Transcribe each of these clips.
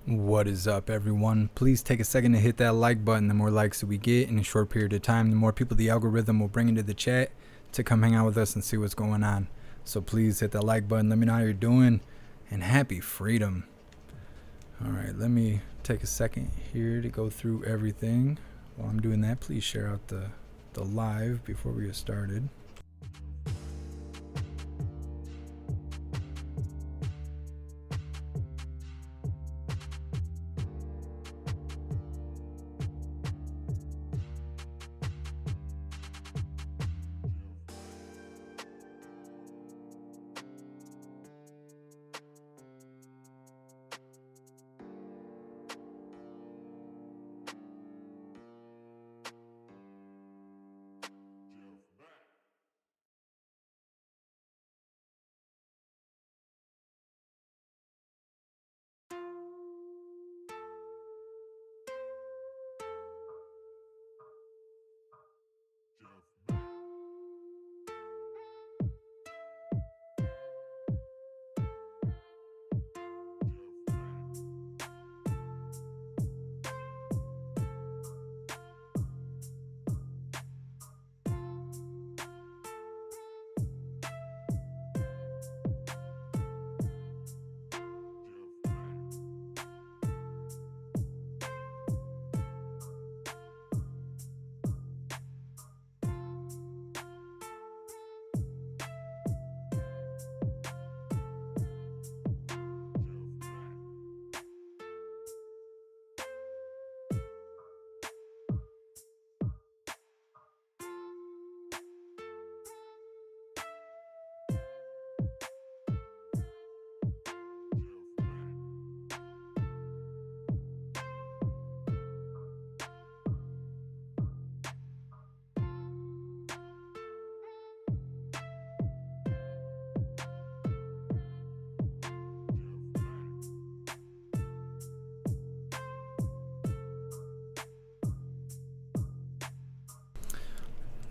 What is up, everyone? Please take a second to hit that like button. The more likes that we get in a short period of time, the more people the algorithm will bring into the chat to come hang out with us and see what's going on. So please hit that like button. Let me know how you're doing, and happy freedom. All right, let me take a second here to go through everything. While I'm doing that, please share out the live before we get started.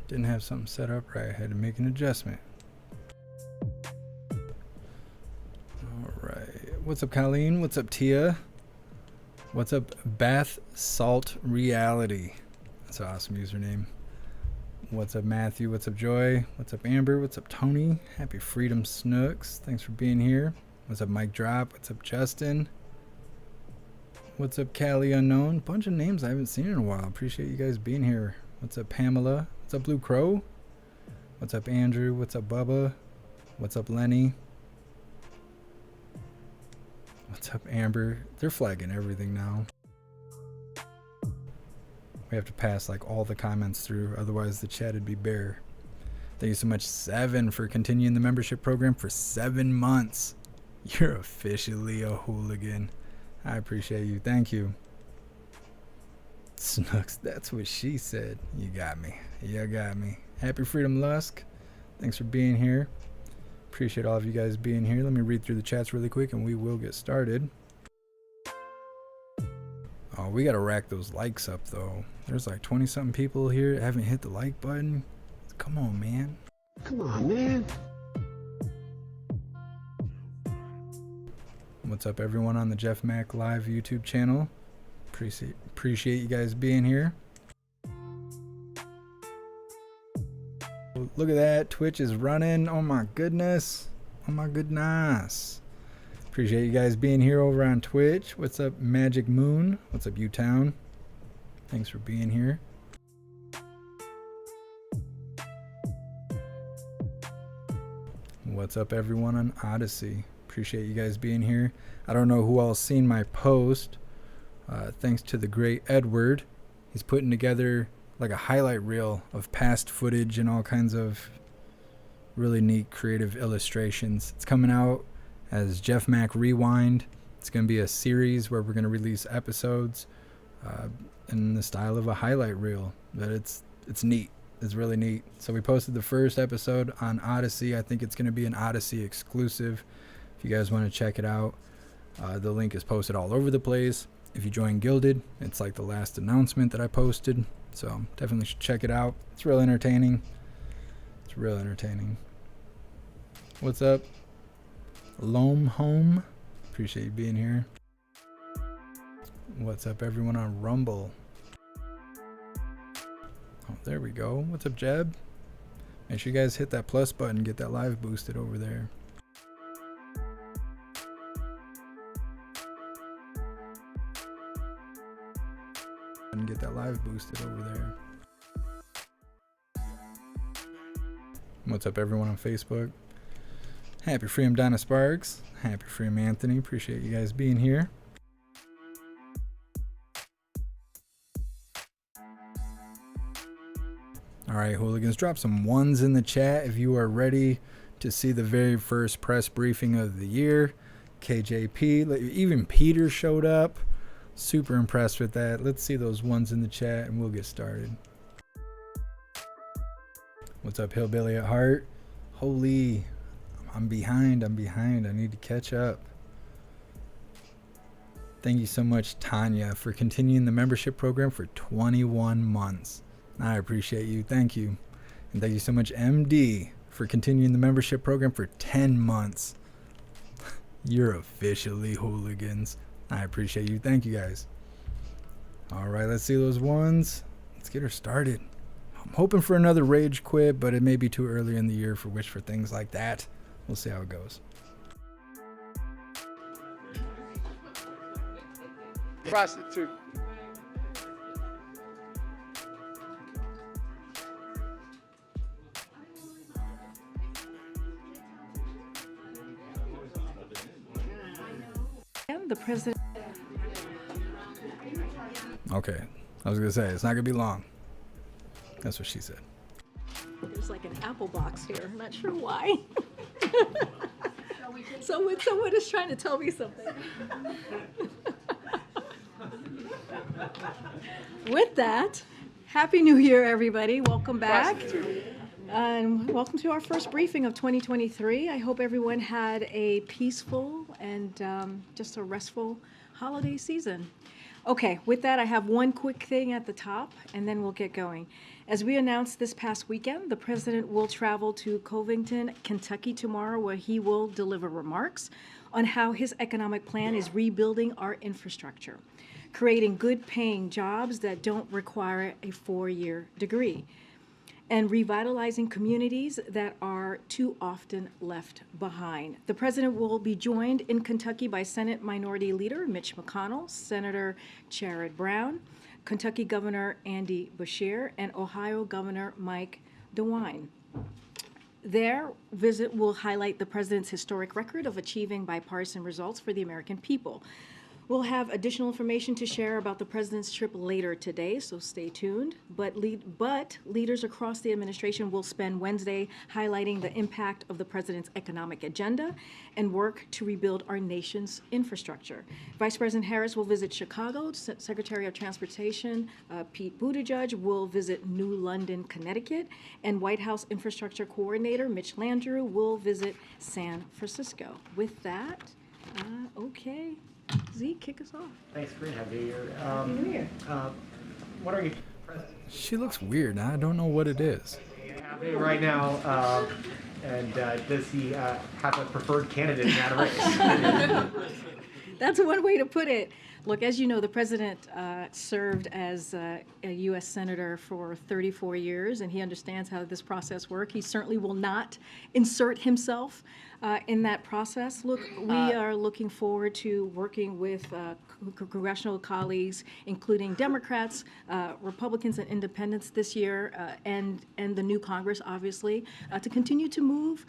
Didn't have something set up right. I had to make an adjustment. All right. What's up, Colleen? What's up, Tia? What's up, Bath Salt Reality? That's an awesome username. What's up, Matthew? What's up, Joy? What's up, Amber? What's up, Tony? Happy Freedom Snooks. Thanks for being here. What's up, Mike Drop? What's up, Justin? What's up, Callie Unknown? Bunch of names I haven't seen in a while. Appreciate you guys being here. What's up, Pamela? What's up, Blue Crow? What's up, Andrew? What's up, Bubba? What's up, Lenny? What's up, Amber? They're flagging everything now. We have to pass like all the comments through, otherwise the chat would be bare. Thank you so much, Seven, for continuing the membership program for 7 months. You're officially a hooligan. I appreciate you. Thank you. Snooks, that's what she said. You got me. You got me. Happy Freedom Lusk. Thanks for being here. Appreciate all of you guys being here. Let me read through the chats really quick and we will get started. Oh, we got to rack those likes up though. There's like 20 something people here that haven't hit the like button. Come on, man. Come on, man. What's up, everyone on the Jeff Mac Live YouTube channel? Appreciate you guys being here. Look at that. Twitch is running. Oh my goodness. Oh my goodness. Appreciate you guys being here over on Twitch. What's up, Magic Moon? What's up, U-Town? Thanks for being here. What's up, everyone on Odyssey? Appreciate you guys being here. I don't know who all's seen my post. Thanks to the great Edward. He's putting together like a highlight reel of past footage and all kinds of really neat creative illustrations. It's coming out as Jeff Mac Rewind. It's going to be a series where we're going to release episodes in the style of a highlight reel. But it's neat. It's really neat. So we posted the first episode on Odyssey. I think it's going to be an Odyssey exclusive. If you guys want to check it out, the link is posted all over the place. If you join Gilded, it's like the last announcement that I posted. So definitely should check it out. It's real entertaining. It's real entertaining. What's up? Loam Home. Appreciate you being here. What's up, everyone on Rumble? Oh, there we go. What's up, Jeb? Make sure you guys hit that plus button, get that live boosted over there. And get that live boosted over there. What's up, everyone on Facebook? Happy Freedom, Donna Sparks. Happy Freedom, Anthony. Appreciate you guys being here. All right, hooligans, drop some ones in the chat if you are ready to see the very first press briefing of the year. KJP, even Peter showed up. Super impressed with that. Let's see those ones in the chat and we'll get started. What's up, Hillbilly at Heart? Holy, I'm behind. I need to catch up. Thank you so much, Tanya, for continuing the membership program for 21 months. I appreciate you. Thank you. And thank you so much, MD, for continuing the membership program for 10 months. You're officially hooligans. I appreciate you. Thank you, guys. All right, let's see those ones. Let's get her started. I'm hoping for another rage quit, but it may be too early in the year for things like that. We'll see how it goes. Prostitute. The president. Okay, I was gonna say it's not gonna be long. That's what she said. There's like an apple box here. I'm not sure why. Someone is trying to tell me something. With that, Happy New Year, everybody. Welcome back. And welcome to our first briefing of 2023. I hope everyone had a peaceful and just a restful holiday season. Okay, with that, I have one quick thing at the top, and then we'll get going. As we announced this past weekend, the president will travel to Covington, Kentucky tomorrow, where he will deliver remarks on how his economic plan is rebuilding our infrastructure, creating good-paying jobs that don't require a 4-year degree, and revitalizing communities that are too often left behind. The president will be joined in Kentucky by Senate Minority Leader Mitch McConnell, Senator Sherrod Brown, Kentucky Governor Andy Beshear, and Ohio Governor Mike DeWine. Their visit will highlight the president's historic record of achieving bipartisan results for the American people. We'll have additional information to share about the president's trip later today, so stay tuned. But leaders across the administration will spend Wednesday highlighting the impact of the president's economic agenda and work to rebuild our nation's infrastructure. Vice President Harris will visit Chicago. Secretary of Transportation Pete Buttigieg will visit New London, Connecticut. And White House Infrastructure Coordinator Mitch Landrieu will visit San Francisco. With that, okay. Z, kick us off. Thanks, great. Happy New Year. Happy New Year. What are you? She looks weird. I don't know what it is. Happy right now, and does he have a preferred candidate in that race? That's one way to put it. Look, as you know, the president served as a U.S. Senator for 34 years, and he understands how this process works. He certainly will not insert himself in that process. Look, we are looking forward to working with congressional colleagues, including Democrats, Republicans, and Independents this year, and the new Congress, obviously, to continue to move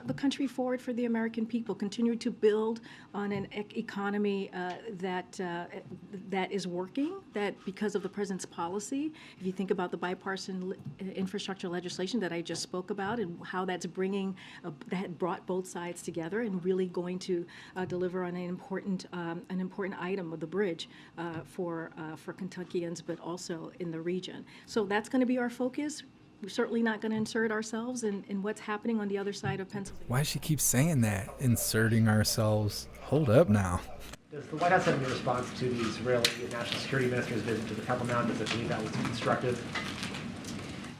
the country forward for the American people, continue to build on an economy that is working, that because of the president's policy, if you think about the bipartisan infrastructure legislation that I just spoke about and how that's bringing, that brought both sides together and really going to deliver on an important item of the bridge for Kentuckians, but also in the region. So that's going to be our focus. We're certainly not going to insert ourselves in what's happening on the other side of Pennsylvania. Why does she keep saying that? Inserting ourselves. Hold up now. Does the White House have any response to the Israeli National Security Minister's visit to the Temple Mount? Does it believe that was constructive?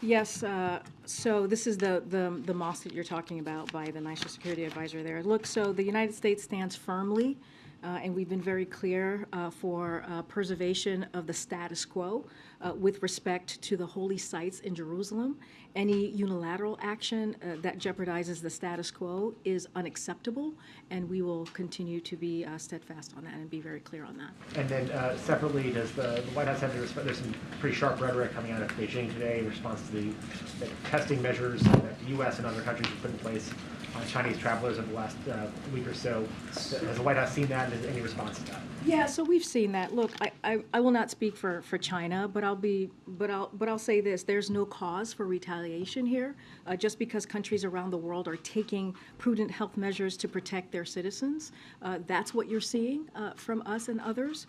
Yes, so this is the mosque that you're talking about by the National Security Advisor there. Look, so the United States stands firmly And we've been very clear for preservation of the status quo with respect to the holy sites in Jerusalem. Any unilateral action that jeopardizes the status quo is unacceptable, and we will continue to be steadfast on that and be very clear on that. And then separately, does the White House have to respond? There's some pretty sharp rhetoric coming out of Beijing today in response to the testing measures that the U.S. and other countries have put in place on Chinese travelers over the last week or so. Has the White House seen that, and is any response to that? Yeah, so we've seen that. Look, I will not speak for China, but I'll say this: there's no cause for retaliation here. Just because countries around the world are taking prudent health measures to protect their citizens, that's what you're seeing from us and others.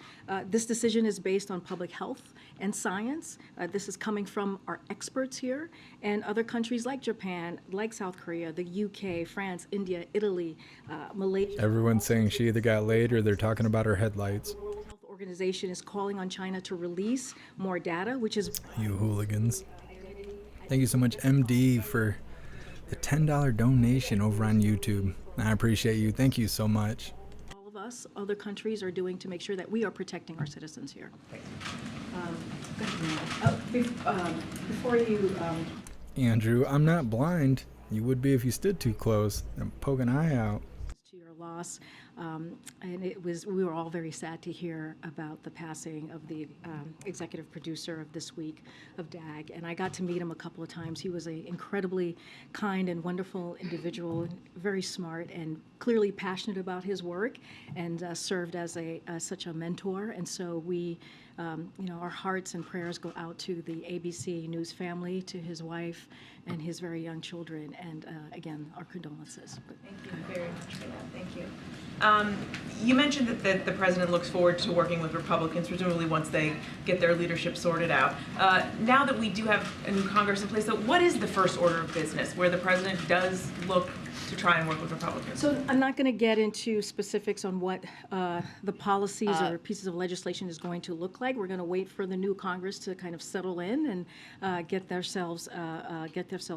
This decision is based on public health and science. This is coming from our experts here, and other countries like Japan, like South Korea, the UK, France, India, Italy, Malaysia. Everyone's saying she either got laid or they're talking about her headlights. The World Health Organization is calling on China to release more data, which is... You hooligans. Thank you so much, MD, for the $10 donation over on YouTube. I appreciate you. Thank you so much. all of us, other countries are doing to make sure that we are protecting our citizens here. Before you... Andrew, I'm not blind. You would be if you stood too close and poke an eye out. To your loss, and we were all very sad to hear about the passing of the executive producer of This Week of DAG, and I got to meet him a couple of times. He was an incredibly kind and wonderful individual, very smart and clearly passionate about his work, and served as such a mentor. And so we, our hearts and prayers go out to the ABC News family, to his wife and his very young children, and again, our condolences. Thank you very much for that. Thank you. You mentioned that the president looks forward to working with Republicans, presumably once they get their leadership sorted out. Now that we do have a new Congress in place, so what is the first order of business where the president does look to try and work with Republicans? So I'm not going to get into specifics on what the policies or pieces of legislation is going to look like. We're going to wait for the new Congress to kind of settle in and get themselves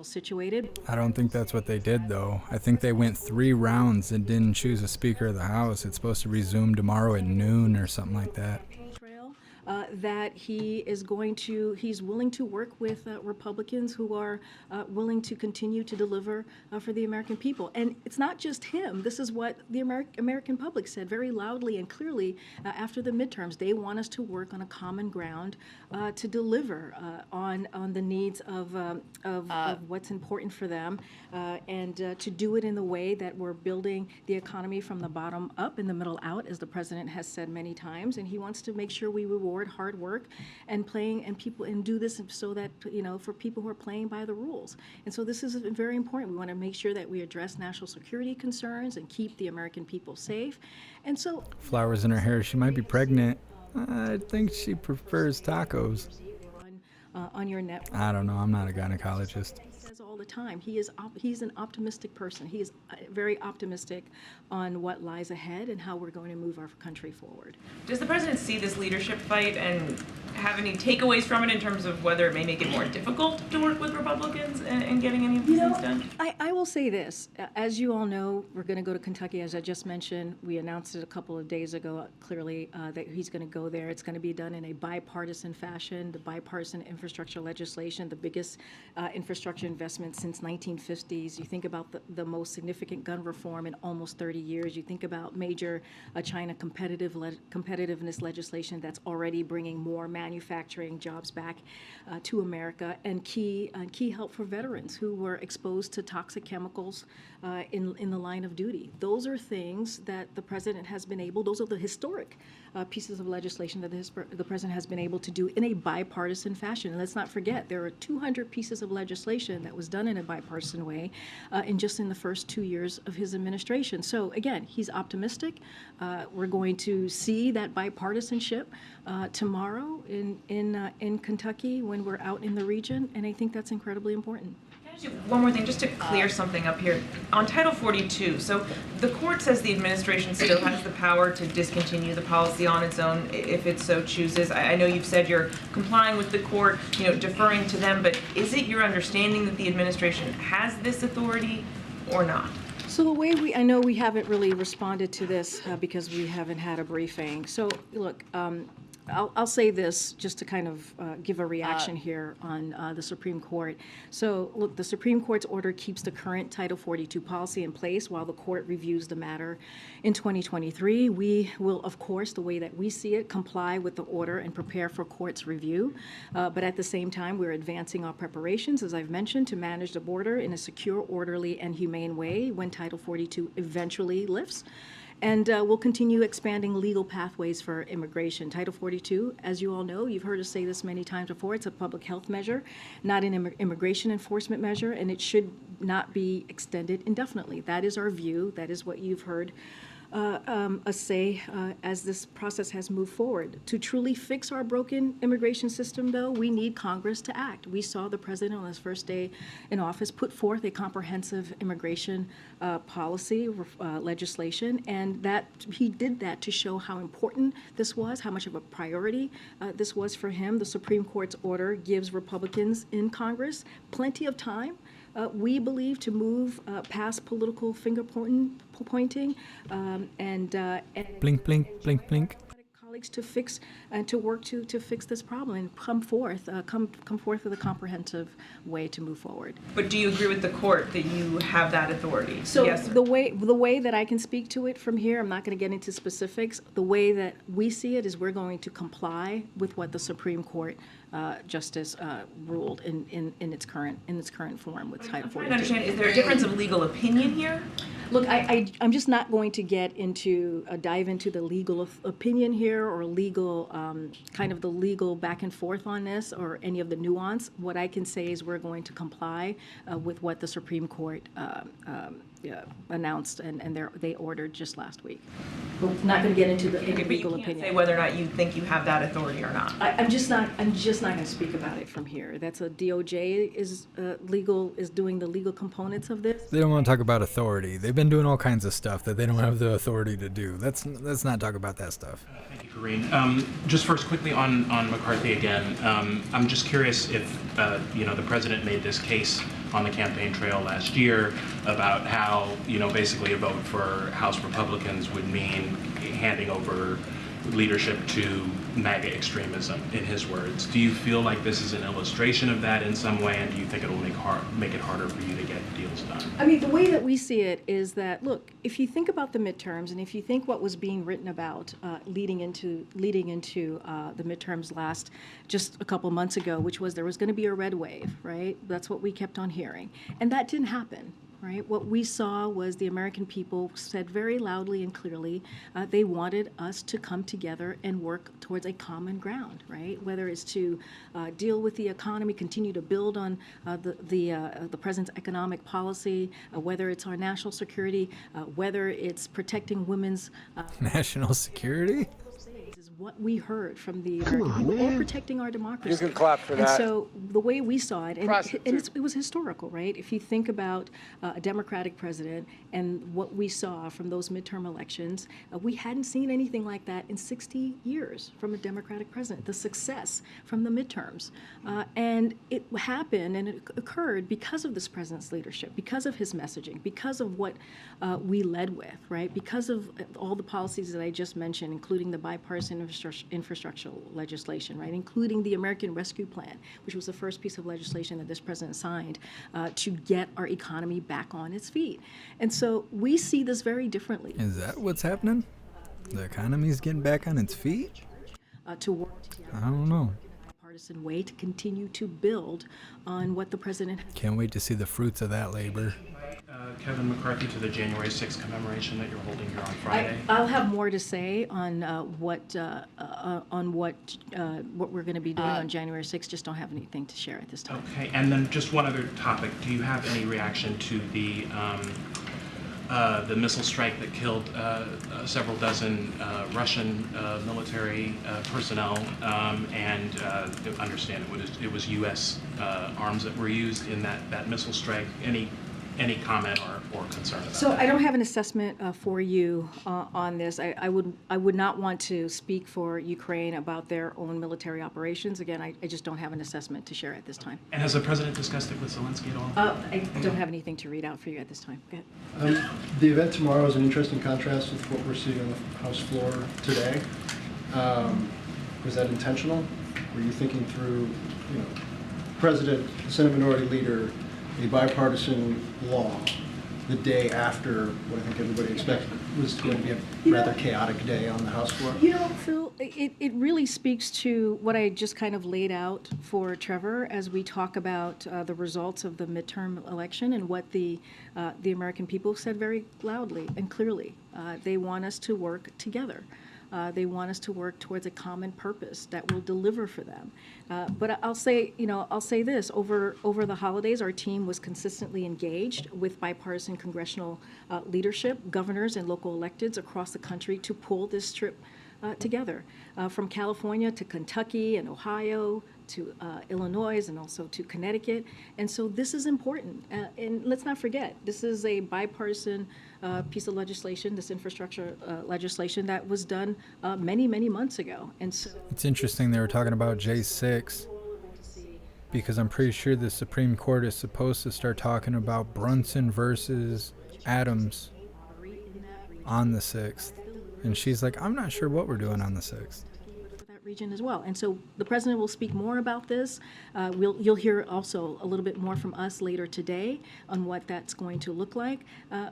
situated. I don't think that's what they did, though. I think they went 3 rounds and didn't choose a Speaker of the House. It's supposed to resume tomorrow at noon or something like that. That he's willing to work with Republicans who are willing to continue to deliver for the American people. And it's not just him. This is what the American public said very loudly and clearly after the midterms. They want us to work on a common ground to deliver on the needs of what's important for them, and to do it in the way that we're building the economy from the bottom up and the middle out, as the president has said many times. And he wants to make sure we reward hard work and playing and do this so that, for people who are playing by the rules. And so this is very important. We want to make sure that we address national security concerns and keep the American people safe. And so... Flowers in her hair. She might be pregnant. I think she prefers tacos. On your network. I don't know. I'm not a gynecologist. All the time. He's an optimistic person. He is very optimistic on what lies ahead and how we're going to move our country forward. Does the president see this leadership fight and have any takeaways from it in terms of whether it may make it more difficult to work with Republicans and getting any of these things done? I will say this. As you all know, we're going to go to Kentucky, as I just mentioned. We announced it a couple of days ago, clearly, that he's going to go there. It's going to be done in a bipartisan fashion. The bipartisan infrastructure legislation, the biggest infrastructure investment since 1950s. You think about the most significant gun reform in almost 30 years. You think about major China competitiveness legislation that's already bringing more manufacturing jobs back to America, and key help for veterans who were exposed to toxic chemicals in the line of duty. Those are things that the president has been able, those are the historic pieces of legislation that the president has been able to do in a bipartisan fashion. And let's not forget, there are 200 pieces of legislation that was done in a bipartisan way in the first 2 years of his administration. So again, he's optimistic. We're going to see that bipartisanship tomorrow in Kentucky when we're out in the region, and I think that's incredibly important. One more thing, just to clear something up here. On Title 42, so the court says the administration still has the power to discontinue the policy on its own if it so chooses. I know you've said you're complying with the court, deferring to them, but is it your understanding that the administration has this authority or not? So the way I know we haven't really responded to this because we haven't had a briefing. So look, I'll say this just to kind of give a reaction here on the Supreme Court. So look, the Supreme Court's order keeps the current Title 42 policy in place while the court reviews the matter in 2023. We will, of course, the way that we see it, comply with the order and prepare for court's review. But at the same time, we're advancing our preparations, as I've mentioned, to manage the border in a secure, orderly, and humane way when Title 42 eventually lifts. And we'll continue expanding legal pathways for immigration. Title 42, as you all know, you've heard us say this many times before, it's a public health measure, not an immigration enforcement measure, and it should not be extended indefinitely. That is our view. That is what you've heard us say as this process has moved forward. To truly fix our broken immigration system, though, we need Congress to act. We saw the president on his first day in office put forth a comprehensive immigration policy legislation, and that he did that to show how important this was, how much of a priority this was for him. The Supreme Court's order gives Republicans in Congress plenty of time, we believe, to move past political finger pointing and Blink, blink, blink, blink. colleagues to fix and to work to fix this problem and come forth with a comprehensive way to move forward. But do you agree with the court that you have that authority? So Yes, sir. the way that I can speak to it from here, I'm not going to get into specifics. The way that we see it is we're going to comply with what the Supreme Court justice ruled in its current form with Title 42. I'm trying to understand, is there a difference of legal opinion here? Look, I'm just not going to dive into the legal opinion here or legal, kind of the legal back and forth on this or any of the nuance. What I can say is we're going to comply with what the Supreme Court announced and they ordered just last week. We're not going to get into the Okay, but you legal can't opinion. say whether or not you think you have that authority or not. I'm just not going to speak about it from here. That's a DOJ is doing the legal components of this. They don't want to talk about authority. They've been doing all kinds of stuff that they don't have the authority to do. Let's not talk about that stuff. Thank you, Karine. Just first, quickly on McCarthy again. I'm just curious if the president made this case on the campaign trail last year about how basically a vote for House Republicans would mean handing over leadership to MAGA extremism, in his words. Do you feel like this is an illustration of that in some way, and do you think it will make it harder for you to get deals done? I mean, the way that we see it is that, look, if you think about the midterms and if you think what was being written about leading into the midterms just a couple months ago, which was there was going to be a red wave, right? That's what we kept on hearing. And that didn't happen. Right? What we saw was the American people said very loudly and clearly they wanted us to come together and work towards a common ground, right? Whether it's to deal with the economy, continue to build on the president's economic policy, whether it's our national security, whether it's protecting women's National security? is what we heard from the American people, or protecting our democracy. You can clap for And that. so the way we saw it, and Prostitute. it was historical, right? If you think about a Democratic president and what we saw from those midterm elections, we hadn't seen anything like that in 60 years from a Democratic president, the success from the midterms. And it happened and it occurred because of this president's leadership, because of his messaging, because of what we led with, right? Because of all the policies that I just mentioned, including the bipartisan infrastructure legislation, right? Including the American Rescue Plan, which was the first piece of legislation that this president signed to get our economy back on its feet. And so we see this very differently. Is that what's happening? The economy's getting back on its feet? To work together I don't know. in a bipartisan way to continue to build on what the president has. Can't wait to see the fruits of that labor. Kevin McCarthy to the January 6th commemoration that you're holding here on Friday. I'll have more to say on what we're going to be doing on January 6th. Just don't have anything to share at this time. Okay, and then just one other topic. Do you have any reaction to the missile strike that killed several dozen Russian military personnel, and understand it was U.S. arms that were used in that missile strike? Any any comment or concern about So that? I don't have an assessment for you on this. I would not want to speak for Ukraine about their own military operations. Again, I just don't have an assessment to share at this time. And has the president discussed it with Zelensky at all? I don't have anything to read out for you at this time. Go ahead. The event tomorrow is an interesting contrast with what we're seeing on the House floor today. Was that intentional? Were you thinking through, President, Senate Minority Leader, a bipartisan law the day after what I think everybody expected was going to be a rather chaotic day on the House floor? Phil, it really speaks to what I just kind of laid out for Trevor as we talk about the results of the midterm election and what the American people said very loudly and clearly. They want us to work together. They want us to work towards a common purpose that will deliver for them. But I'll say this: over the holidays, our team was consistently engaged with bipartisan congressional leadership, governors, and local electeds across the country to pull this trip together, from California to Kentucky and Ohio to Illinois and also to Connecticut. And so this is important. And let's not forget, this is a bipartisan piece of legislation, this infrastructure legislation that was done many, many months ago. And so It's interesting they were talking about J6 because I'm pretty sure the Supreme Court is supposed to start talking about Brunson versus Adams on the 6th. And she's like, I'm not sure what we're doing on the 6th. that region as well. And so the president will speak more about this. You'll hear also a little bit more from us later today on what that's going to look like.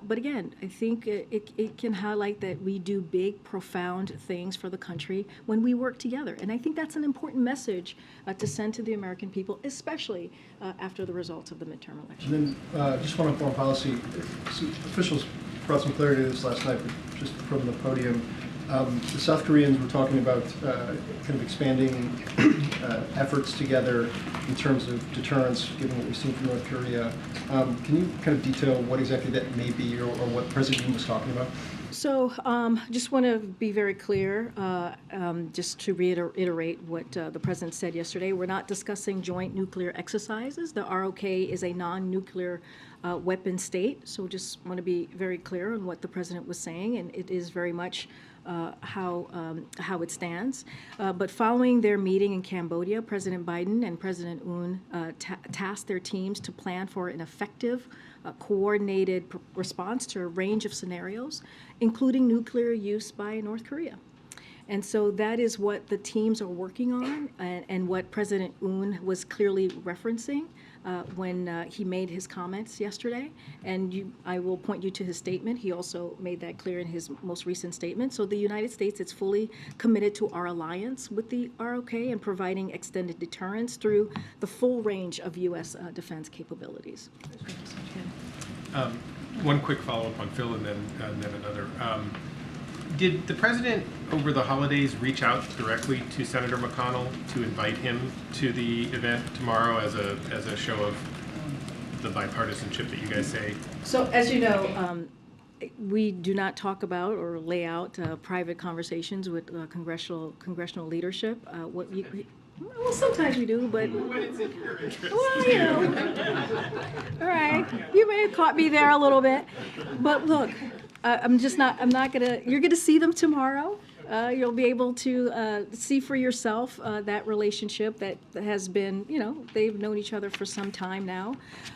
But again, I think it can highlight that we do big, profound things for the country when we work together. And I think that's an important message to send to the American people, especially after the results of the midterm election. And then just one on foreign policy. Some officials brought some clarity to this last night, but just from the podium. The South Koreans were talking about kind of expanding efforts together in terms of deterrence, given what we've seen from North Korea. Can you kind of detail what exactly that may be or what President Yoon was talking about? So just want to be very clear, just to reiterate what the president said yesterday. We're not discussing joint nuclear exercises. The ROK is a non-nuclear weapon state. So just want to be very clear on what the president was saying, and it is very much how it stands. But following their meeting in Cambodia, President Biden and President Un tasked their teams to plan for an effective, coordinated response to a range of scenarios, including nuclear use by North Korea. And so that is what the teams are working on, and what President Un was clearly referencing when he made his comments yesterday. And I will point you to his statement. He also made that clear in his most recent statement. So the United States is fully committed to our alliance with the ROK and providing extended deterrence through the full range of U.S. defense capabilities. One quick follow-up on Phil and then another. Did the president over the holidays reach out directly to Senator McConnell to invite him to the event tomorrow as a show of the bipartisanship that you guys say? So as you know, we do not talk about or lay out private conversations with congressional leadership. Well, sometimes we do, but well, you know. All right, you may have caught me there a little bit, but look. I'm not gonna, you're gonna see them tomorrow. You'll be able to see for yourself that relationship that has been, they've known each other for some time now.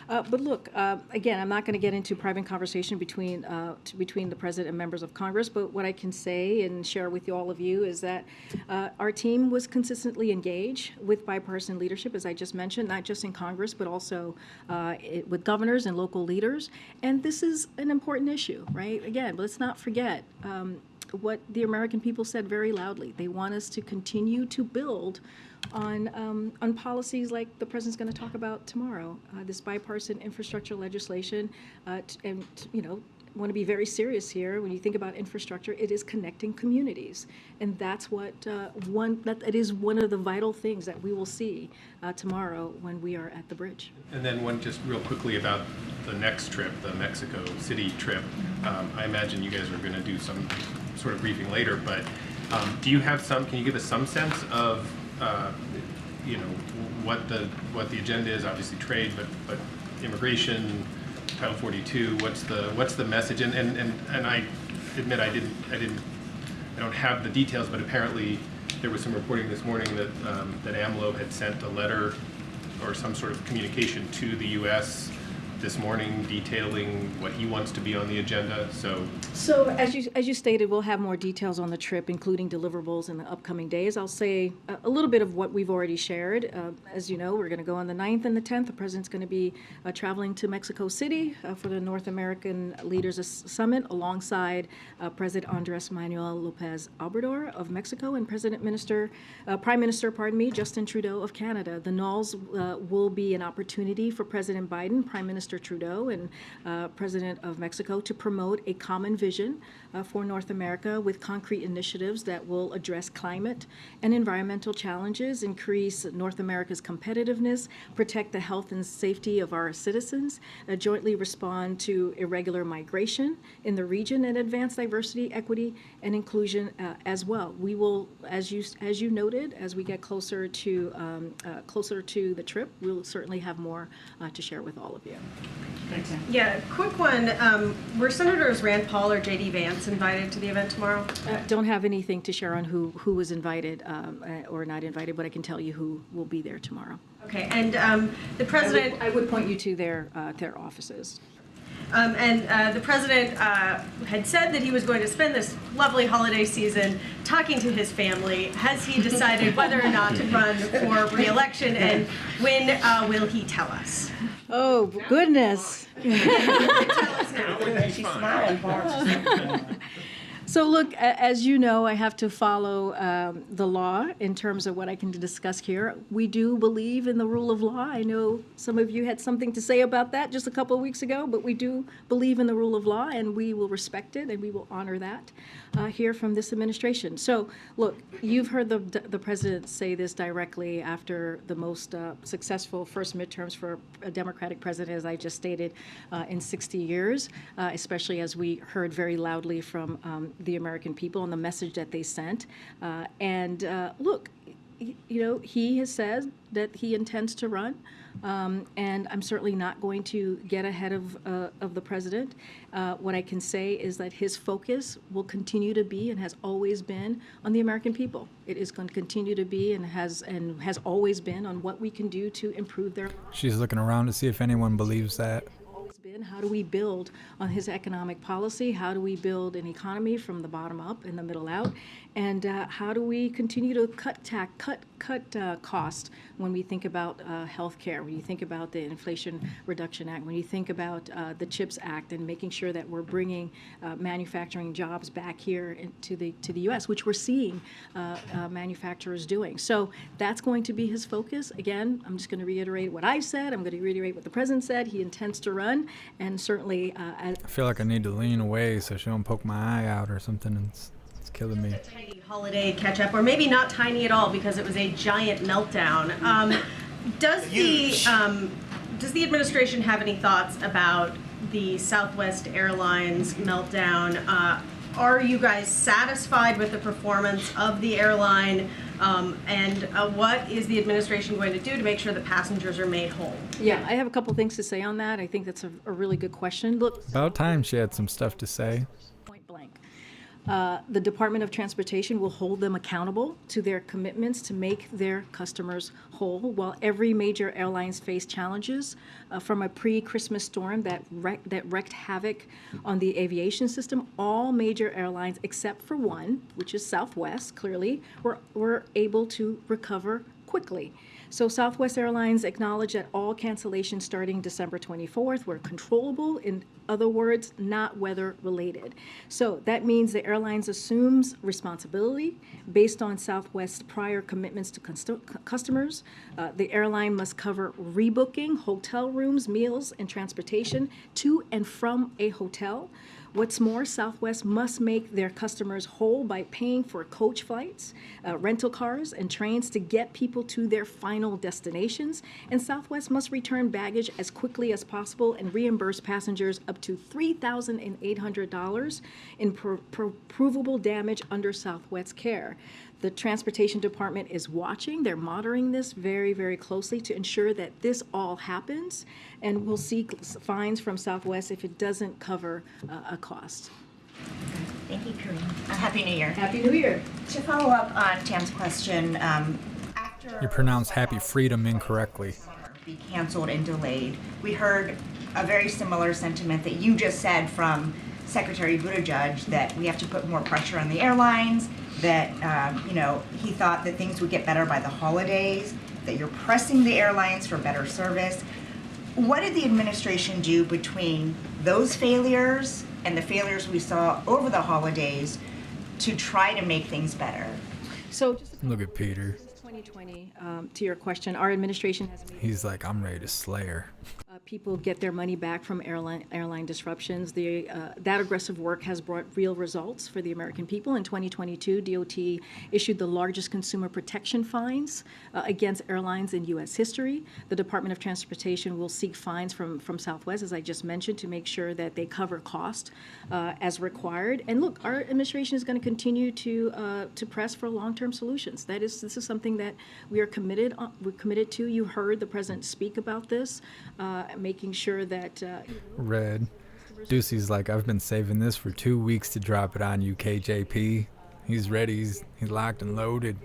But look, again, I'm not going to get into private conversation between the president and members of Congress, but what I can say and share with all of you is that our team was consistently engaged with bipartisan leadership, as I just mentioned, not just in Congress, but also with governors and local leaders. And this is an important issue, right? Again, let's not forget what the American people said very loudly. They want us to continue to build on policies like the president's going to talk about tomorrow, this bipartisan infrastructure legislation, and want to be very serious here. When you think about infrastructure, it is connecting communities, and that's what it is one of the vital things that we will see tomorrow when we are at the bridge. And then one just real quickly about the next trip, the Mexico City trip. I imagine you guys are going to do some sort of briefing later, but do you have can you give us some sense of what the agenda is? Obviously trade, but immigration, Title 42. What's the message? And I admit I don't have the details, but apparently there was some reporting this morning that that AMLO had sent a letter or some sort of communication to the U.S. this morning detailing what he wants to be on the agenda. So as you stated, we'll have more details on the trip, including deliverables in the upcoming days. I'll say a little bit of what we've already shared. As you know, we're going to go on the 9th and the 10th. The president's going to be traveling to Mexico City for the North American Leaders Summit alongside President Andres Manuel Lopez Obrador of Mexico and Prime Minister, Justin Trudeau of Canada. The NOLS will be an opportunity for President Biden, Prime Minister Trudeau, and President of Mexico to promote a common vision for North America with concrete initiatives that will address climate and environmental challenges, increase North America's competitiveness, protect the health and safety of our citizens, jointly respond to irregular migration in the region, and advance diversity, equity, and inclusion as well. We will, as you noted, as we get closer to the trip, we'll certainly have more to share with all of you. Thanks. Yeah, quick one. Were Senators Rand Paul or J.D. Vance invited to the event tomorrow? Don't have anything to share on who was invited or not invited, but I can tell you who will be there tomorrow. Okay, and the president... I would point you to their offices. And the president had said that he was going to spend this lovely holiday season talking to his family. Has he decided whether or not to run for re-election, and when will he tell us? Oh, goodness. Tell us now. She's smiling hard. So look, as you know, I have to follow the law in terms of what I can discuss here. We do believe in the rule of law. I know some of you had something to say about that just a couple of weeks ago, but we do believe in the rule of law, and we will respect it, and we will honor that here from this administration. So look, you've heard the president say this directly after the most successful first midterms for a Democratic president, as I just stated, in 60 years, especially as we heard very loudly from the American people and the message that they sent. Look, you know, he has said that he intends to run, and I'm certainly not going to get ahead of the president. What I can say is that his focus will continue to be and has always been on the American people. It is going to continue to be and has always been on what we can do to improve their lives. She's looking around to see if anyone believes that. How do we build on his economic policy? How do we build an economy from the bottom up and the middle out? And how do we continue to cut costs when we think about health care, when you think about the Inflation Reduction Act, when you think about the CHIPS Act and making sure that we're bringing manufacturing jobs back here to the U.S., which we're seeing manufacturers doing. So that's going to be his focus. Again, I'm just going to reiterate what I said. I'm going to reiterate what the president said. He intends to run, and certainly... I feel like I need to lean away so she don't poke my eye out or something, and it's killing me. Tiny holiday catch-up, or maybe not tiny at all because it was a giant meltdown. Does the administration have any thoughts about the Southwest Airlines meltdown? Are you guys satisfied with the performance of the airline? And what is the administration going to do to make sure that passengers are made whole? Yeah, I have a couple things to say on that. I think that's a really good question. Look, about time she had some stuff to say. Point blank. The Department of Transportation will hold them accountable to their commitments to make their customers whole. While every major airlines face challenges from a pre-Christmas storm that wreaked havoc on the aviation system, all major airlines except for one, which is Southwest, clearly, were able to recover quickly. So Southwest Airlines acknowledged that all cancellations starting December 24th were controllable, in other words, not weather-related. So that means the airlines assumes responsibility based on Southwest's prior commitments to customers. The airline must cover rebooking, hotel rooms, meals, and transportation to and from a hotel. What's more, Southwest must make their customers whole by paying for coach flights, rental cars, and trains to get people to their final destinations. And Southwest must return baggage as quickly as possible and reimburse passengers up to $3,800 in provable damage under Southwest care. The Transportation Department is watching. They're monitoring this very, very closely to ensure that this all happens, and we'll seek fines from Southwest if it doesn't cover a cost. Thank you, Kareem. Happy New Year. Happy New Year. To follow up on Tam's question, after You pronounce Happy Freedom incorrectly. be canceled and delayed, we heard a very similar sentiment that you just said from Secretary Buttigieg, that we have to put more pressure on the airlines, that he thought that things would get better by the holidays, that you're pressing the airlines for better service. What did the administration do between those failures and the failures we saw over the holidays to try to make things better? So just Look at Peter. 2020, to your question, our administration has made He's like, I'm ready to slay her. people get their money back from airline disruptions. That aggressive work has brought real results for the American people. In 2022, DOT issued the largest consumer protection fines against airlines in U.S. history. The Department of Transportation will seek fines from Southwest, as I just mentioned, to make sure that they cover cost as required. And look, our administration is going to continue to press for long-term solutions. This is something that we are committed to. You heard the president speak about this. Making sure that Red. Ducey's like, I've been saving this for 2 weeks to drop it on you, KJP. He's ready. He's locked and loaded.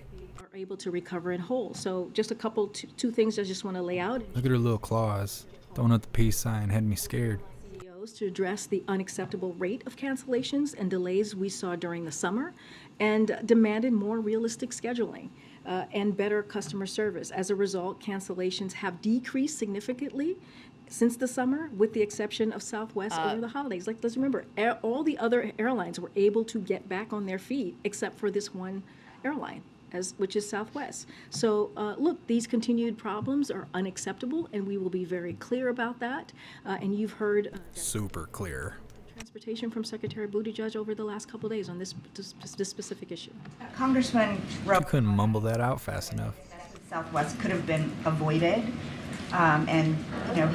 are able to recover in whole. So just a couple, two things I just want to lay out. Look at her little claws. Throwing up the peace sign had me scared. CEOs to address the unacceptable rate of cancellations and delays we saw during the summer, and demanded more realistic scheduling. And better customer service. As a result, cancellations have decreased significantly since the summer, with the exception of Southwest over the holidays. Like, let's remember, all the other airlines were able to get back on their feet except for this one airline, which is Southwest. So, look, these continued problems are unacceptable, and we will be very clear about that. And you've heard Super clear. transportation from Secretary Buttigieg over the last couple of days on this specific issue. Congressman You couldn't mumble that out fast enough. Southwest could have been avoided. And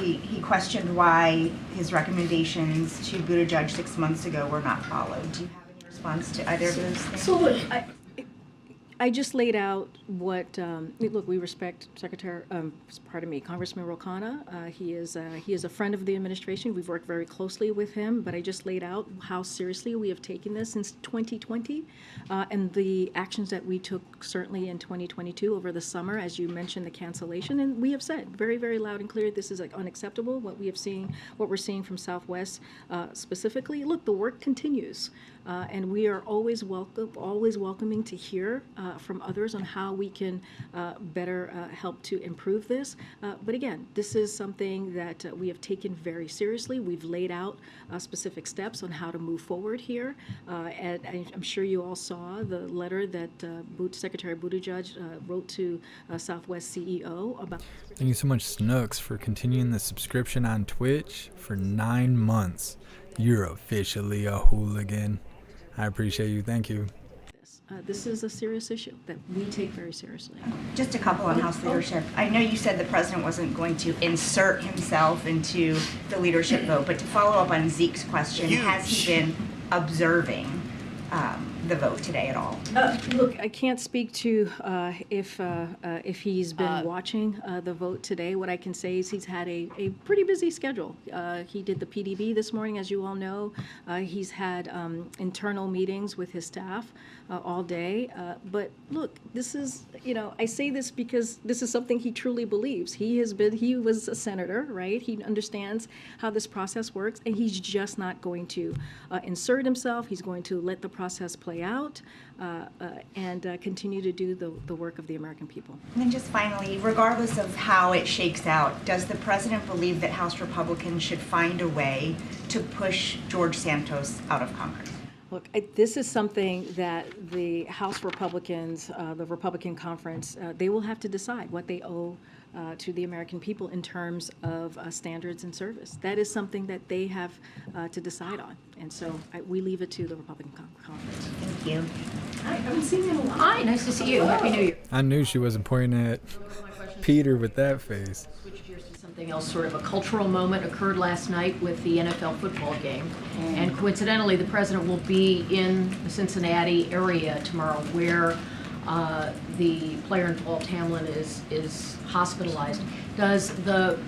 he questioned why his recommendations to Buttigieg 6 months ago were not followed. Do you have any response to either of those things? So look, I just laid out what, look, we respect Congressman Ro Khanna. He is a friend of the administration. We've worked very closely with him, but I just laid out how seriously we have taken this since 2020, and the actions that we took certainly in 2022 over the summer, as you mentioned, the cancellation, and we have said very, very loud and clear, this is unacceptable, what we're seeing from Southwest specifically. Look, the work continues. And we are always welcoming to hear from others on how we can better help to improve this. But again, this is something that we have taken very seriously. We've laid out specific steps on how to move forward here. And I'm sure you all saw the letter that Secretary Buttigieg wrote to Southwest CEO about. Thank you so much, Snooks, for continuing the subscription on Twitch for 9 months. You're officially a hooligan. I appreciate you. Thank you. This is a serious issue that we take very seriously. Just a couple on House leadership. I know you said the president wasn't going to insert himself into the leadership vote, but to follow up on Zeke's question, has he been observing the vote today at all? Look, I can't speak to if he's been watching the vote today. What I can say is he's had a pretty busy schedule. He did the PDB this morning, as you all know. He's had internal meetings with his staff all day. But look, this is, I say this because this is something he truly believes. He was a senator, right? He understands how this process works, and he's just not going to insert himself. He's going to let the process play out and continue to do the work of the American people. And then just finally, regardless of how it shakes out, does the president believe that House Republicans should find a way to push George Santos out of Congress? Look, this is something that the House Republicans, the Republican conference, they will have to decide what they owe to the American people in terms of standards and service. That is something that they have to decide on. And so we leave it to the Republican conference. Thank you. Hi, I haven't seen you in a while. Hi, nice to see you. Happy New Year. I knew she wasn't pointing at Peter with that face. Switch gears to something else. Sort of a cultural moment occurred last night with the NFL football game. And coincidentally, the president will be in the Cincinnati area tomorrow, where the player involved, Hamlin, is hospitalized. Does the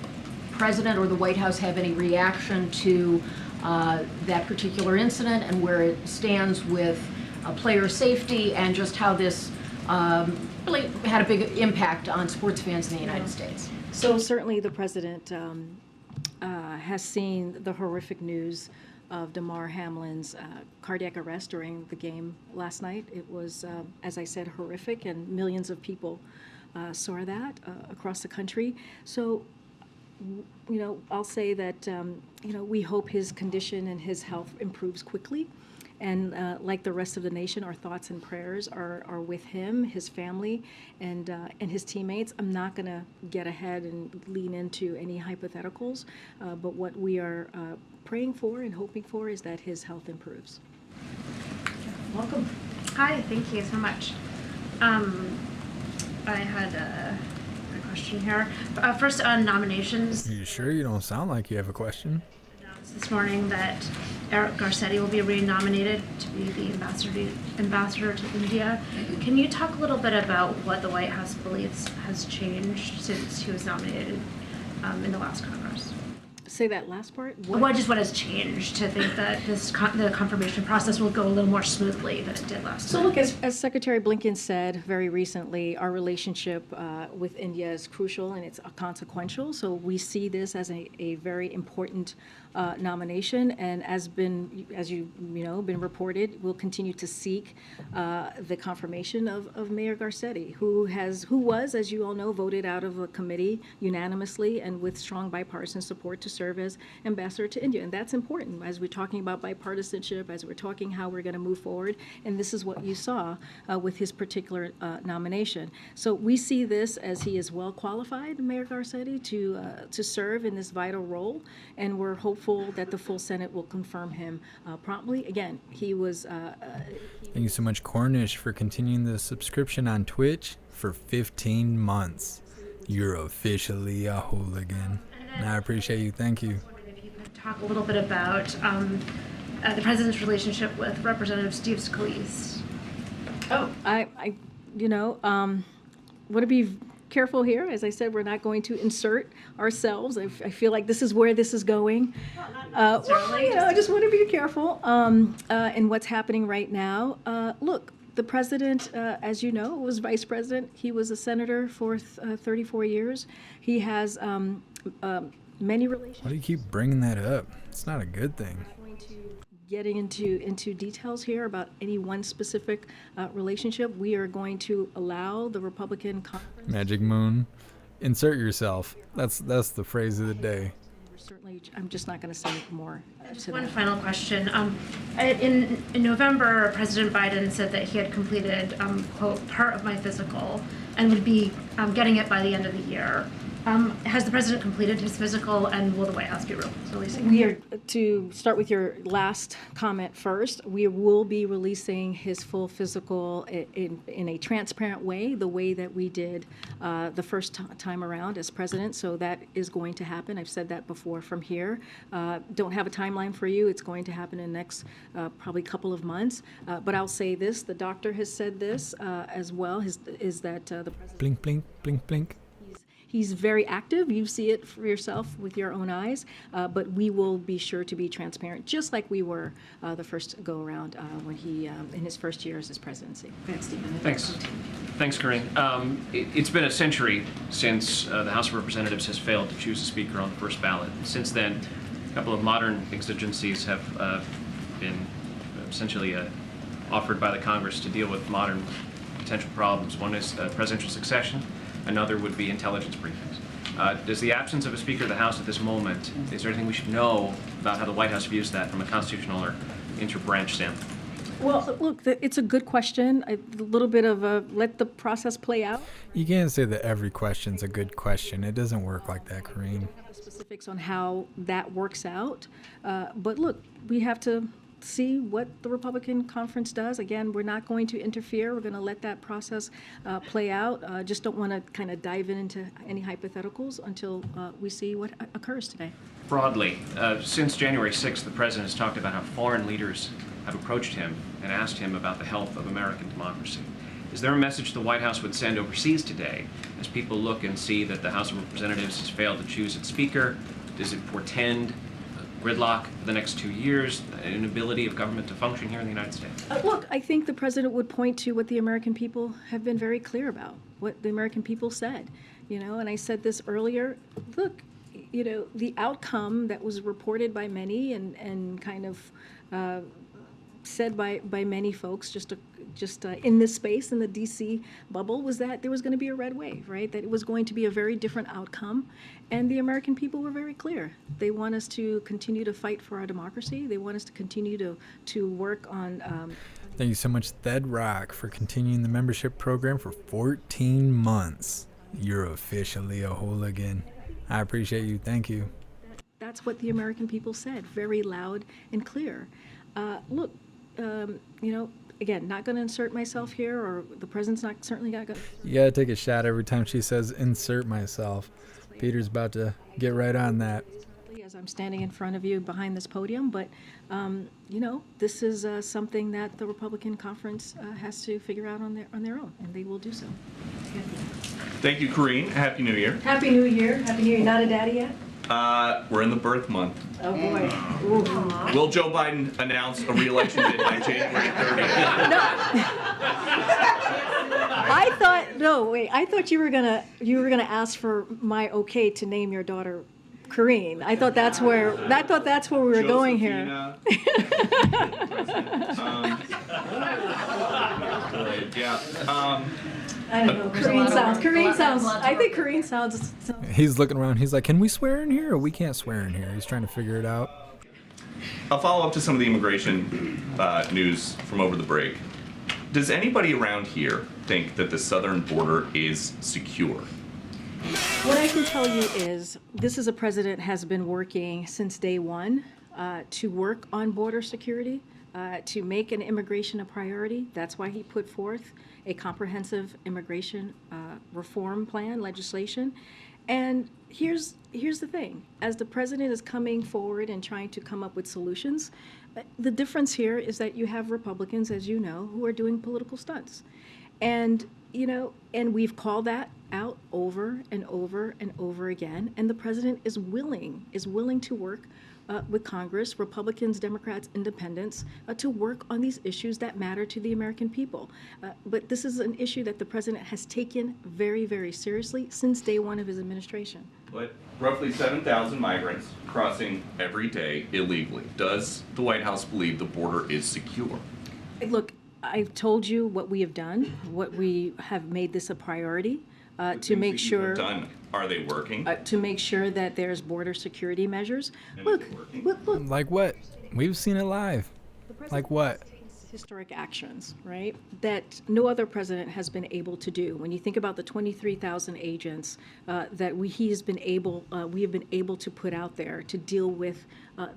president or the White House have any reaction to that particular incident and where it stands with player safety and just how this really had a big impact on sports fans in the United States? So certainly the president has seen the horrific news of Damar Hamlin's cardiac arrest during the game last night. It was, as I said, horrific, and millions of people saw that across the country. So, I'll say that, we hope his condition and his health improves quickly. And like the rest of the nation, our thoughts and prayers are with him, his family, and his teammates. I'm not going to get ahead and lean into any hypotheticals, but what we are praying for and hoping for is that his health improves. Welcome. Hi, thank you so much. I had a question here. First on nominations. Are you sure? You don't sound like you have a question. This morning that Eric Garcetti will be re-nominated to be the ambassador to India. Can you talk a little bit about what the White House believes has changed since he was nominated in the last Congress? Say that last part. What has changed to think that the confirmation process will go a little more smoothly than it did last time? So look, as Secretary Blinken said very recently, our relationship with India is crucial and it's consequential. So we see this as a very important nomination, and as you know, been reported, we'll continue to seek the confirmation of Mayor Garcetti, who was, as you all know, voted out of a committee unanimously and with strong bipartisan support to serve as ambassador to India. And that's important as we're talking about bipartisanship, as we're talking how we're going to move forward. And this is what you saw with his particular nomination. So we see this as he is well qualified, Mayor Garcetti, to serve in this vital role, and we're hopeful that the full Senate will confirm him promptly. Again, he was. Thank you so much, Cornish, for continuing the subscription on Twitch for 15 months. You're officially a hooligan. And I appreciate you. Thank you. Maybe you could talk a little bit about the president's relationship with Representative Steve Scalise. Oh, I want to be careful here. As I said, we're not going to insert ourselves. I feel like this is where this is going. I just want to be careful in what's happening right now. Look, the president, as you know, was vice president. He was a senator for 34 years. He has many relations. Why do you keep bringing that up? It's not a good thing. Getting into details here about any one specific relationship. We are going to allow the Republican conference. Magic Moon, insert yourself. That's the phrase of the day. Certainly, I'm just not going to say more. Just one final question. In November, President Biden said that he had completed, quote, part of my physical and would be getting it by the end of the year. Has the president completed his physical, and will the White House be releasing it? We are, to start with your last comment first, we will be releasing his full physical in a transparent way, the way that we did the first time around as president. So that is going to happen. I've said that before from here. Don't have a timeline for you. It's going to happen in the next probably couple of months. But I'll say this, the doctor has said this as well, is that the president... Blink, blink, blink, blink. He's very active. You see it for yourself with your own eyes, but we will be sure to be transparent, just like we were the first go-around when he, in his first year as his presidency. Go ahead, Stephen. Thanks, Corinne. It's been a century since the House of Representatives has failed to choose a speaker on the first ballot. Since then, a couple of modern exigencies have been essentially offered by the Congress to deal with modern potential problems. One is presidential succession. Another would be intelligence briefings. Does the absence of a Speaker of the House at this moment, is there anything we should know about how the White House views that from a constitutional or inter-branch standpoint? Well, look, it's a good question. A little bit of a let the process play out. You can't say that every question's a good question. It doesn't work like that, Corinne. Specifics on how that works out. But look, we have to see what the Republican conference does. Again, we're not going to interfere. We're going to let that process play out. Just don't want to kind of dive into any hypotheticals until we see what occurs today. Broadly, since January 6th, the President has talked about how foreign leaders have approached him and asked him about the health of American democracy. Is there a message the White House would send overseas today as people look and see that the House of Representatives has failed to choose its speaker? Does it portend gridlock for the next 2 years, an inability of government to function here in the United States? Look, I think the president would point to what the American people have been very clear about, what the American people said, and I said this earlier. Look, the outcome that was reported by many and kind of said by many folks just in this space, in the D.C. bubble, was that there was going to be a red wave, right? That it was going to be a very different outcome. And the American people were very clear. They want us to continue to fight for our democracy. They want us to continue to work on... Thank you so much, Thed Rock, for continuing the membership program for 14 months. You're officially a hooligan. I appreciate you. Thank you. That's what the American people said, very loud and clear. Look, again, not going to insert myself here, or the president's certainly not going to. You got to take a shot every time she says insert myself. Peter's about to get right on that. As I'm standing in front of you behind this podium, but, this is something that the Republican conference has to figure out on their own, and they will do so. Thank you, Corrine. Happy New Year. Happy New Year. Happy New Year. Not a daddy yet? We're in the birth month. Oh, boy. Ooh. Will Joe Biden announce a re-election bid by January 30th? No. I thought you were gonna ask for my okay to name your daughter Corrine. I thought that's where we were going here. I don't know. Corrine sounds. I think Corine sounds. He's looking around. He's like, "Can we swear in here, or we can't swear in here?" He's trying to figure it out. I'll follow up to some of the immigration news from over the break. Does anybody around here think that the southern border is secure? What I can tell you is this is a president has been working since day one to work on border security, to make an immigration a priority. That's why he put forth a comprehensive immigration reform plan, legislation. And here's the thing. As the president is coming forward and trying to come up with solutions, the difference here is that you have Republicans, as you know, who are doing political stunts. And, and we've called that out over and over and over again. And the president is willing to work with Congress, Republicans, Democrats, Independents, to work on these issues that matter to the American people. But this is an issue that the president has taken very, very seriously since day one of his administration. But roughly 7,000 migrants crossing every day illegally. Does the White House believe the border is secure? Look, I've told you what we have done, what we have made this a priority. To make sure, are they working? To make sure that there's border security measures. Look. Like what? We've seen it live. Like what? Historic actions, right? That no other president has been able to do. When you think about the 23,000 agents that we have been able to put out there to deal with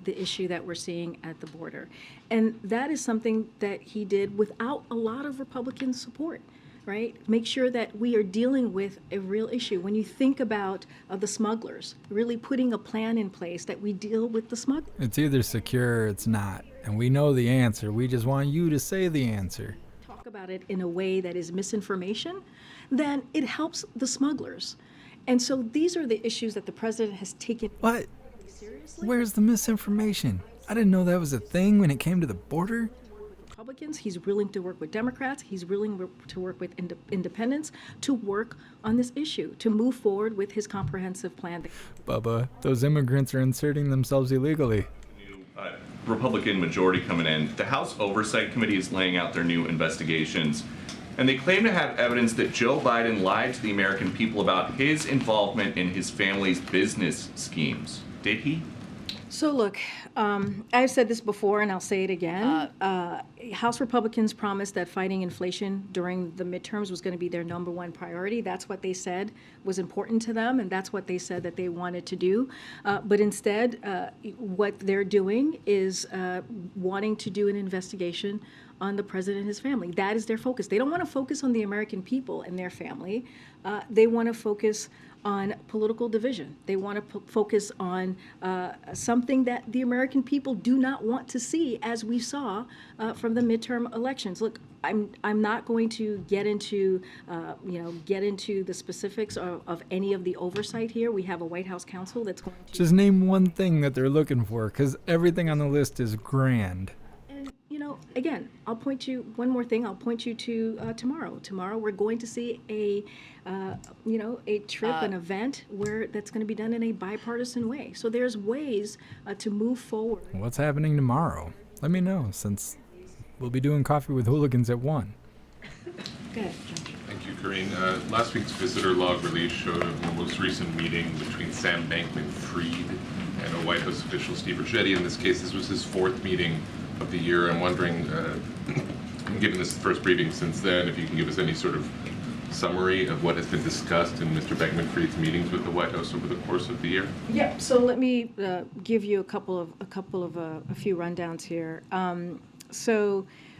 the issue that we're seeing at the border, and that is something that he did without a lot of Republican support. Right? Make sure that we are dealing with a real issue. When you think about the smugglers, really putting a plan in place that we deal with the smugglers. It's either secure or it's not. And we know the answer. We just want you to say the answer. Talk about it in a way that is misinformation, then it helps the smugglers. And so these are the issues that the president has taken what? Seriously. Where's the misinformation? I didn't know that was a thing when it came to the border. Republicans, he's willing to work with Democrats, he's willing to work with independents to work on this issue, to move forward with his comprehensive plan. Bubba, those immigrants are inserting themselves illegally. New Republican majority coming in. The House Oversight Committee is laying out their new investigations, and they claim to have evidence that Joe Biden lied to the American people about his involvement in his family's business schemes. Did he? So look, I've said this before and I'll say it again. House Republicans promised that fighting inflation during the midterms was going to be their number one priority. That's what they said was important to them, and that's what they said that they wanted to do. But instead, what they're doing is wanting to do an investigation on the president and his family. That is their focus. They don't want to focus on the American people and their family. They want to focus on political division. They want to focus on something that the American people do not want to see, as we saw from the midterm elections. Look, I'm not going to get into the specifics of any of the oversight here. We have a White House counsel that's going to Just name one thing that they're looking for, because everything on the list is grand. And, again, I'll point you one more thing. I'll point you to tomorrow. Tomorrow we're going to see a trip, an event where that's going to be done in a bipartisan way. So there's ways to move forward. What's happening tomorrow? Let me know, since we'll be doing Coffee with Hooligans at 1. Go ahead, John. Thank you, Corinne. Last week's visitor log release showed the most recent meeting between Sam Bankman-Fried and a White House official, Steve Ricchetti. In this case, this was his 4th meeting of the year. I'm wondering, given this first briefing since then, if you can give us any sort of summary of what has been discussed in Mr. Bankman-Fried's meetings with the White House over the course of the year. Yeah. So let me give you a few rundowns here.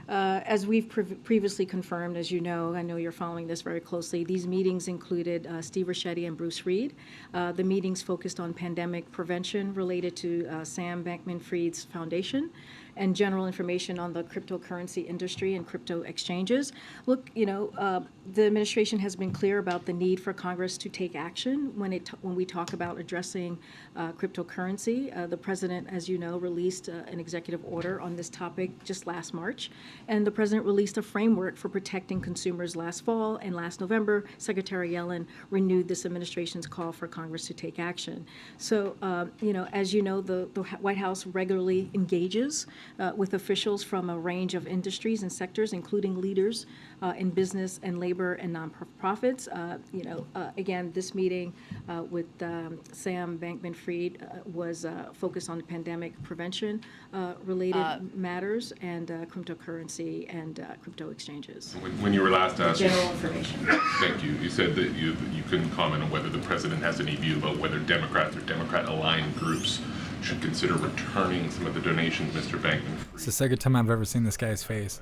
As we've previously confirmed, as you know, I know you're following this very closely, these meetings included Steve Ricchetti and Bruce Reed. The meetings focused on pandemic prevention related to Sam Bankman-Fried's foundation and general information on the cryptocurrency industry and crypto exchanges. Look, the administration has been clear about the need for Congress to take action when we talk about addressing cryptocurrency. The president, as you know, released an executive order on this topic just last March, and the president released a framework for protecting consumers last fall, and last November, Secretary Yellen renewed this administration's call for Congress to take action. So, as you know, the White House regularly engages with officials from a range of industries and sectors, including leaders in business and labor and nonprofits. Again, this meeting with Sam Bankman-Fried was focused on pandemic prevention related matters and cryptocurrency and crypto exchanges. When you were last asked, General information. Thank you. You said that you couldn't comment on whether the president has any view about whether Democrats or Democrat-aligned groups should consider returning some of the donations Mr. Bankman-Fried. It's the second time I've ever seen this guy's face.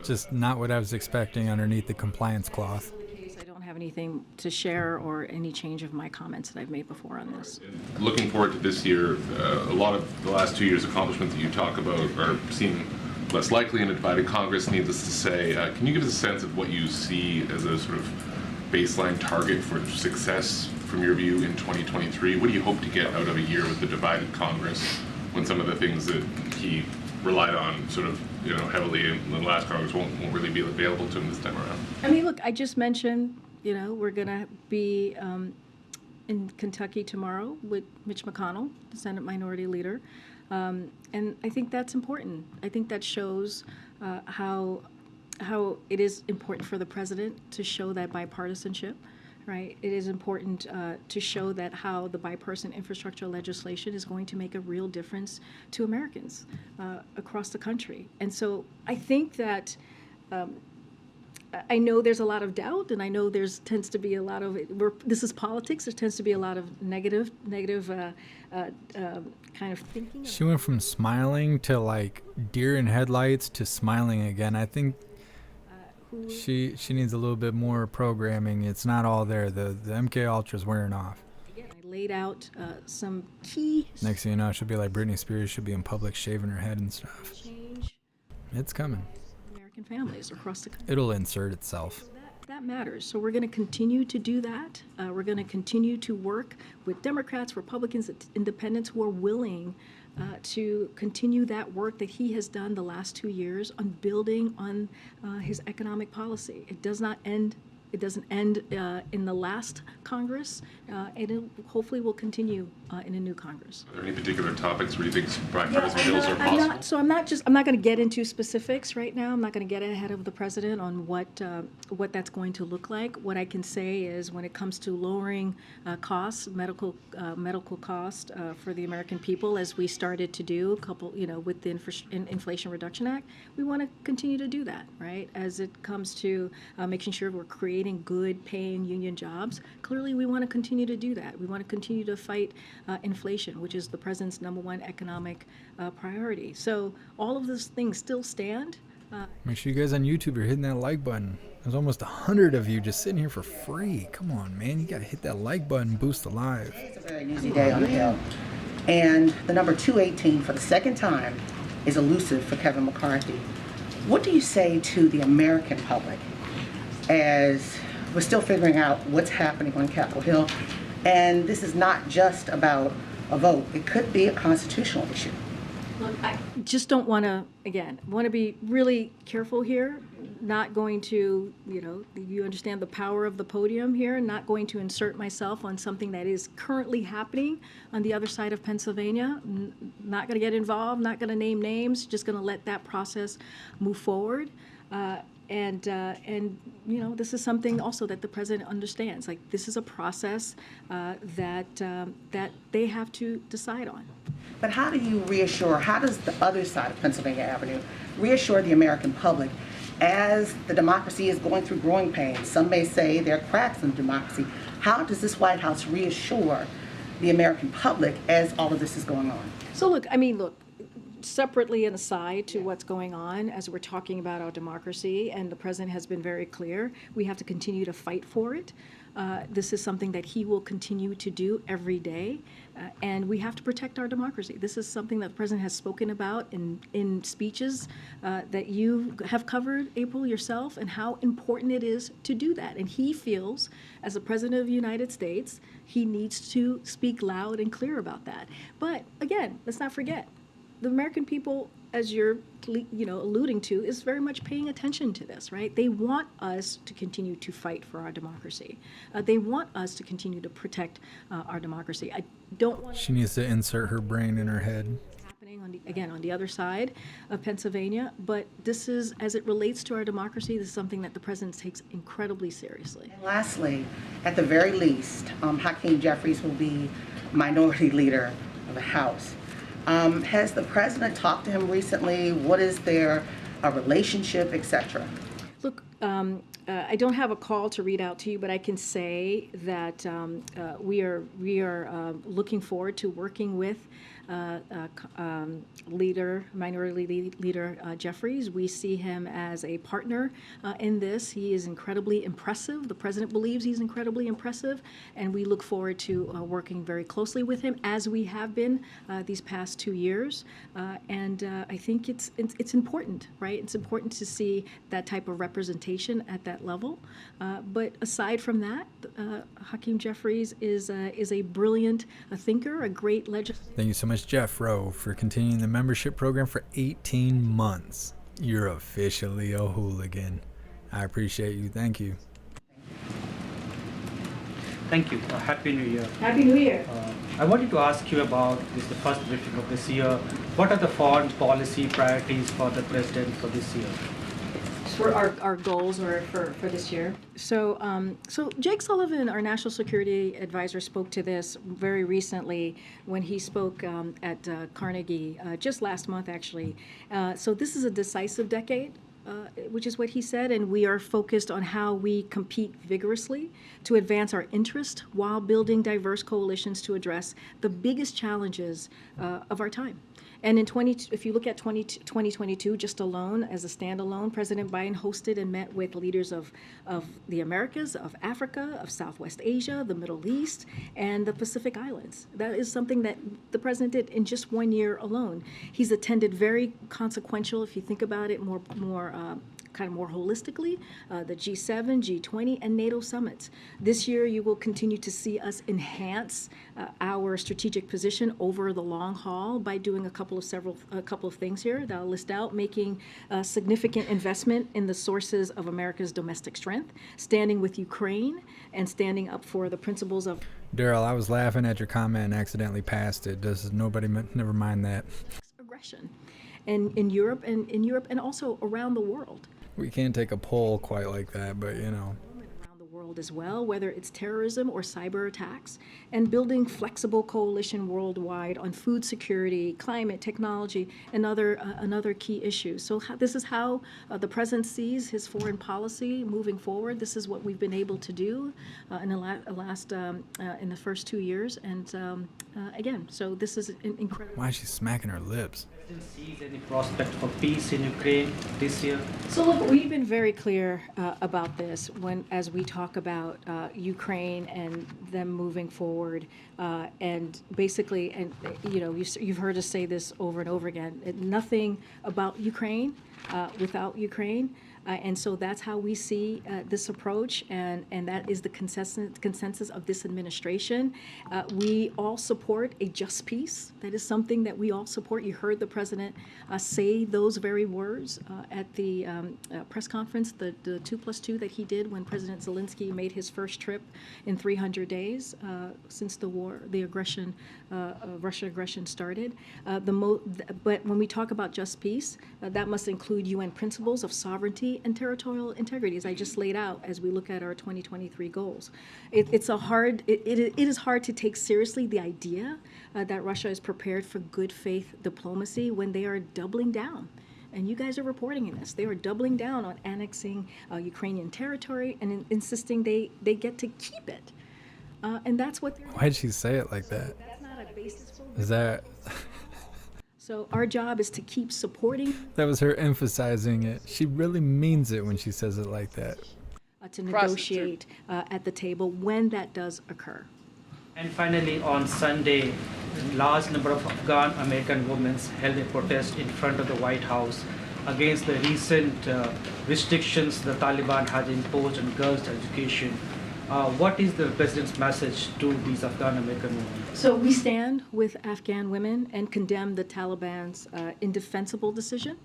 Just not what I was expecting underneath the compliance cloth. I don't have anything to share or any change of my comments that I've made before on this. Looking forward to this year, a lot of the last 2 years' accomplishments that you talk about seem less likely in a divided Congress, needless to say. Can you give us a sense of what you see as a sort of baseline target for success from your view in 2023? What do you hope to get out of a year with the divided Congress when some of the things that he relied on sort of heavily in the last Congress won't really be available to him this time around? I mean, look, I just mentioned, we're going to be in Kentucky tomorrow with Mitch McConnell, the Senate Minority Leader. And I think that's important. I think that shows how it is important for the president to show that bipartisanship, right? It is important to show that how the bipartisan infrastructure legislation is going to make a real difference to Americans across the country. And so I think that I know there's a lot of doubt, and I know tends to be a lot of this is politics. There tends to be a lot of negative kind of thinking. She went from smiling to like deer in headlights to smiling again. I think she needs a little bit more programming. It's not all there. The MK Ultra's wearing off. Again, I laid out some key. Next thing you know, she'll be like Britney Spears. She'll be in public shaving her head and stuff. Change. It's coming. American families across the country. It'll insert itself. That matters. So we're going to continue to do that. We're going to continue to work with Democrats, Republicans, Independents who are willing to continue that work that he has done the last 2 years on building on his economic policy. It does not end. It doesn't end in the last Congress, and it hopefully will continue in a new Congress. Are there any particular topics where you think bipartisan bills are possible? I'm not going to get into specifics right now. I'm not going to get ahead of the president on what that's going to look like. What I can say is when it comes to lowering costs, medical cost for the American people, as we started to do with the Inflation Reduction Act, we want to continue to do that, right? As it comes to making sure we're creating good paying union jobs, clearly we want to continue to do that. We want to continue to fight inflation, which is the president's #1 economic priority. So all of those things still stand. Make sure you guys on YouTube are hitting that like button. There's almost 100 of you just sitting here for free. Come on, man. You got to hit that like button, boost the live. It's a very easy day on the Hill. And the number 218 for the second time is elusive for Kevin McCarthy. What do you say to the American public as we're still figuring out what's happening on Capitol Hill? And this is not just about a vote. It could be a constitutional issue. Look, I just don't want to, again, want to be really careful here. Not going to, you understand the power of the podium here, not going to insert myself on something that is currently happening on the other side of Pennsylvania. Not going to get involved, not going to name names, just going to let that process move forward. And this is something also that the president understands. Like, this is a process that they have to decide on. But how do you reassure, how does the other side of Pennsylvania Avenue reassure the American public as the democracy is going through growing pains? Some may say there are cracks in democracy. How does this White House reassure the American public as all of this is going on? So look, separately and aside to what's going on as we're talking about our democracy, and the president has been very clear, we have to continue to fight for it. This is something that he will continue to do every day, and we have to protect our democracy. This is something that the president has spoken about in speeches that you have covered, April, yourself, and how important it is to do that. And he feels, as the president of the United States, he needs to speak loud and clear about that. But again, let's not forget, the American people, as you're alluding to, is very much paying attention to this, right? They want us to continue to fight for our democracy. They want us to continue to protect our democracy. I don't want She needs to insert her brain in her head. happening on the other side of Pennsylvania, but this is, as it relates to our democracy, this is something that the president takes incredibly seriously. And lastly, at the very least, Hakeem Jeffries will be minority leader of the House. Has the president talked to him recently? What is their relationship, etc.? Look, I don't have a call to read out to you, but I can say that we are looking forward to working with Minority Leader Jeffries. We see him as a partner in this. He is incredibly impressive. The president believes he's incredibly impressive, and we look forward to working very closely with him, as we have been these past 2 years. And I think it's important, right? It's important to see that type of representation at that level. But aside from that, Hakeem Jeffries is a brilliant thinker, a great legislator. Thank you so much, Jeff Rowe, for continuing the membership program for 18 months. You're officially a hooligan. I appreciate you. Thank you. Thank you. Happy New Year. Happy New Year. I wanted to ask you about the first briefing of this year. What are the foreign policy priorities for the president for this year? For our goals or for this year. So Jake Sullivan, our national security advisor, spoke to this very recently when he spoke at Carnegie just last month, actually. So this is a decisive decade, which is what he said, and we are focused on how we compete vigorously to advance our interest while building diverse coalitions to address the biggest challenges of our time. And if you look at 2022 just alone, as a standalone, President Biden hosted and met with leaders of the Americas, of Africa, of Southwest Asia, the Middle East, and the Pacific Islands. That is something that the president did in just 1 year alone. He's attended very consequential, if you think about it more holistically, the G7, G20, and NATO summits. This year, you will continue to see us enhance our strategic position over the long haul by doing a couple of things here that I'll list out: making a significant investment in the sources of America's domestic strength, standing with Ukraine, and standing up for the principles of. Daryl, I was laughing at your comment and accidentally passed it. Never mind that. Aggression, in Europe and also around the world. We can't take a poll quite like that, but Around the world world as well, whether it's terrorism or cyber attacks, and building flexible coalition worldwide on food security, climate, technology, and other key issues. So this is how the president sees his foreign policy moving forward. This is what we've been able to do in the first 2 years, and again, so this is incredible. Why is she smacking her lips? Sees any prospect for peace in Ukraine this year? So look, we've been very clear about this as we talk about Ukraine and them moving forward, and basically, and you've heard us say this over and over again. Nothing about Ukraine without Ukraine. And so that's how we see this approach, and that is the consensus of this administration. We all support a just peace. That is something that we all support. You heard the president say those very words at the press conference, the 2+2 that he did when President Zelensky made his first trip in 300 days since the Russia aggression started. But when we talk about just peace, that must include UN principles of sovereignty and territorial integrity, as I just laid out as we look at our 2023 goals. It is hard to take seriously the idea that Russia is prepared for good faith diplomacy when they are doubling down. And you guys are reporting in this. They are doubling down on annexing Ukrainian territory and insisting they get to keep it. And that's what they're doing. Why did she say it like that? That's not a basis for Is that... So our job is to keep supporting. That was her emphasizing it. She really means it when she says it like that. To negotiate at the table when that does occur. And finally, on Sunday, a large number of Afghan American women held a protest in front of the White House against the recent restrictions the Taliban has imposed on girls' education. What is the president's message to these Afghan American women? So we stand with Afghan women and condemn the Taliban's indefensible decision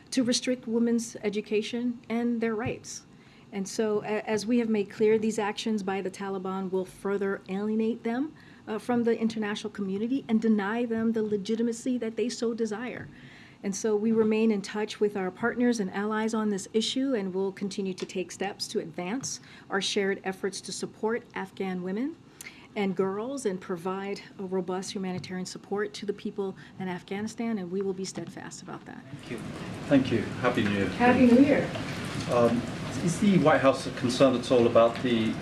to restrict women's education and their rights. And so as we have made clear, these actions by the Taliban will further alienate them from the international community and deny them the legitimacy that they so desire. And so we remain in touch with our partners and allies on this issue, and we'll continue to take steps to advance our shared efforts to support Afghan women and girls and provide a robust humanitarian support to the people in Afghanistan, and we will be steadfast about that. Thank you. Thank you. Happy New Year. Happy New Year. Is the White House concerned at all about the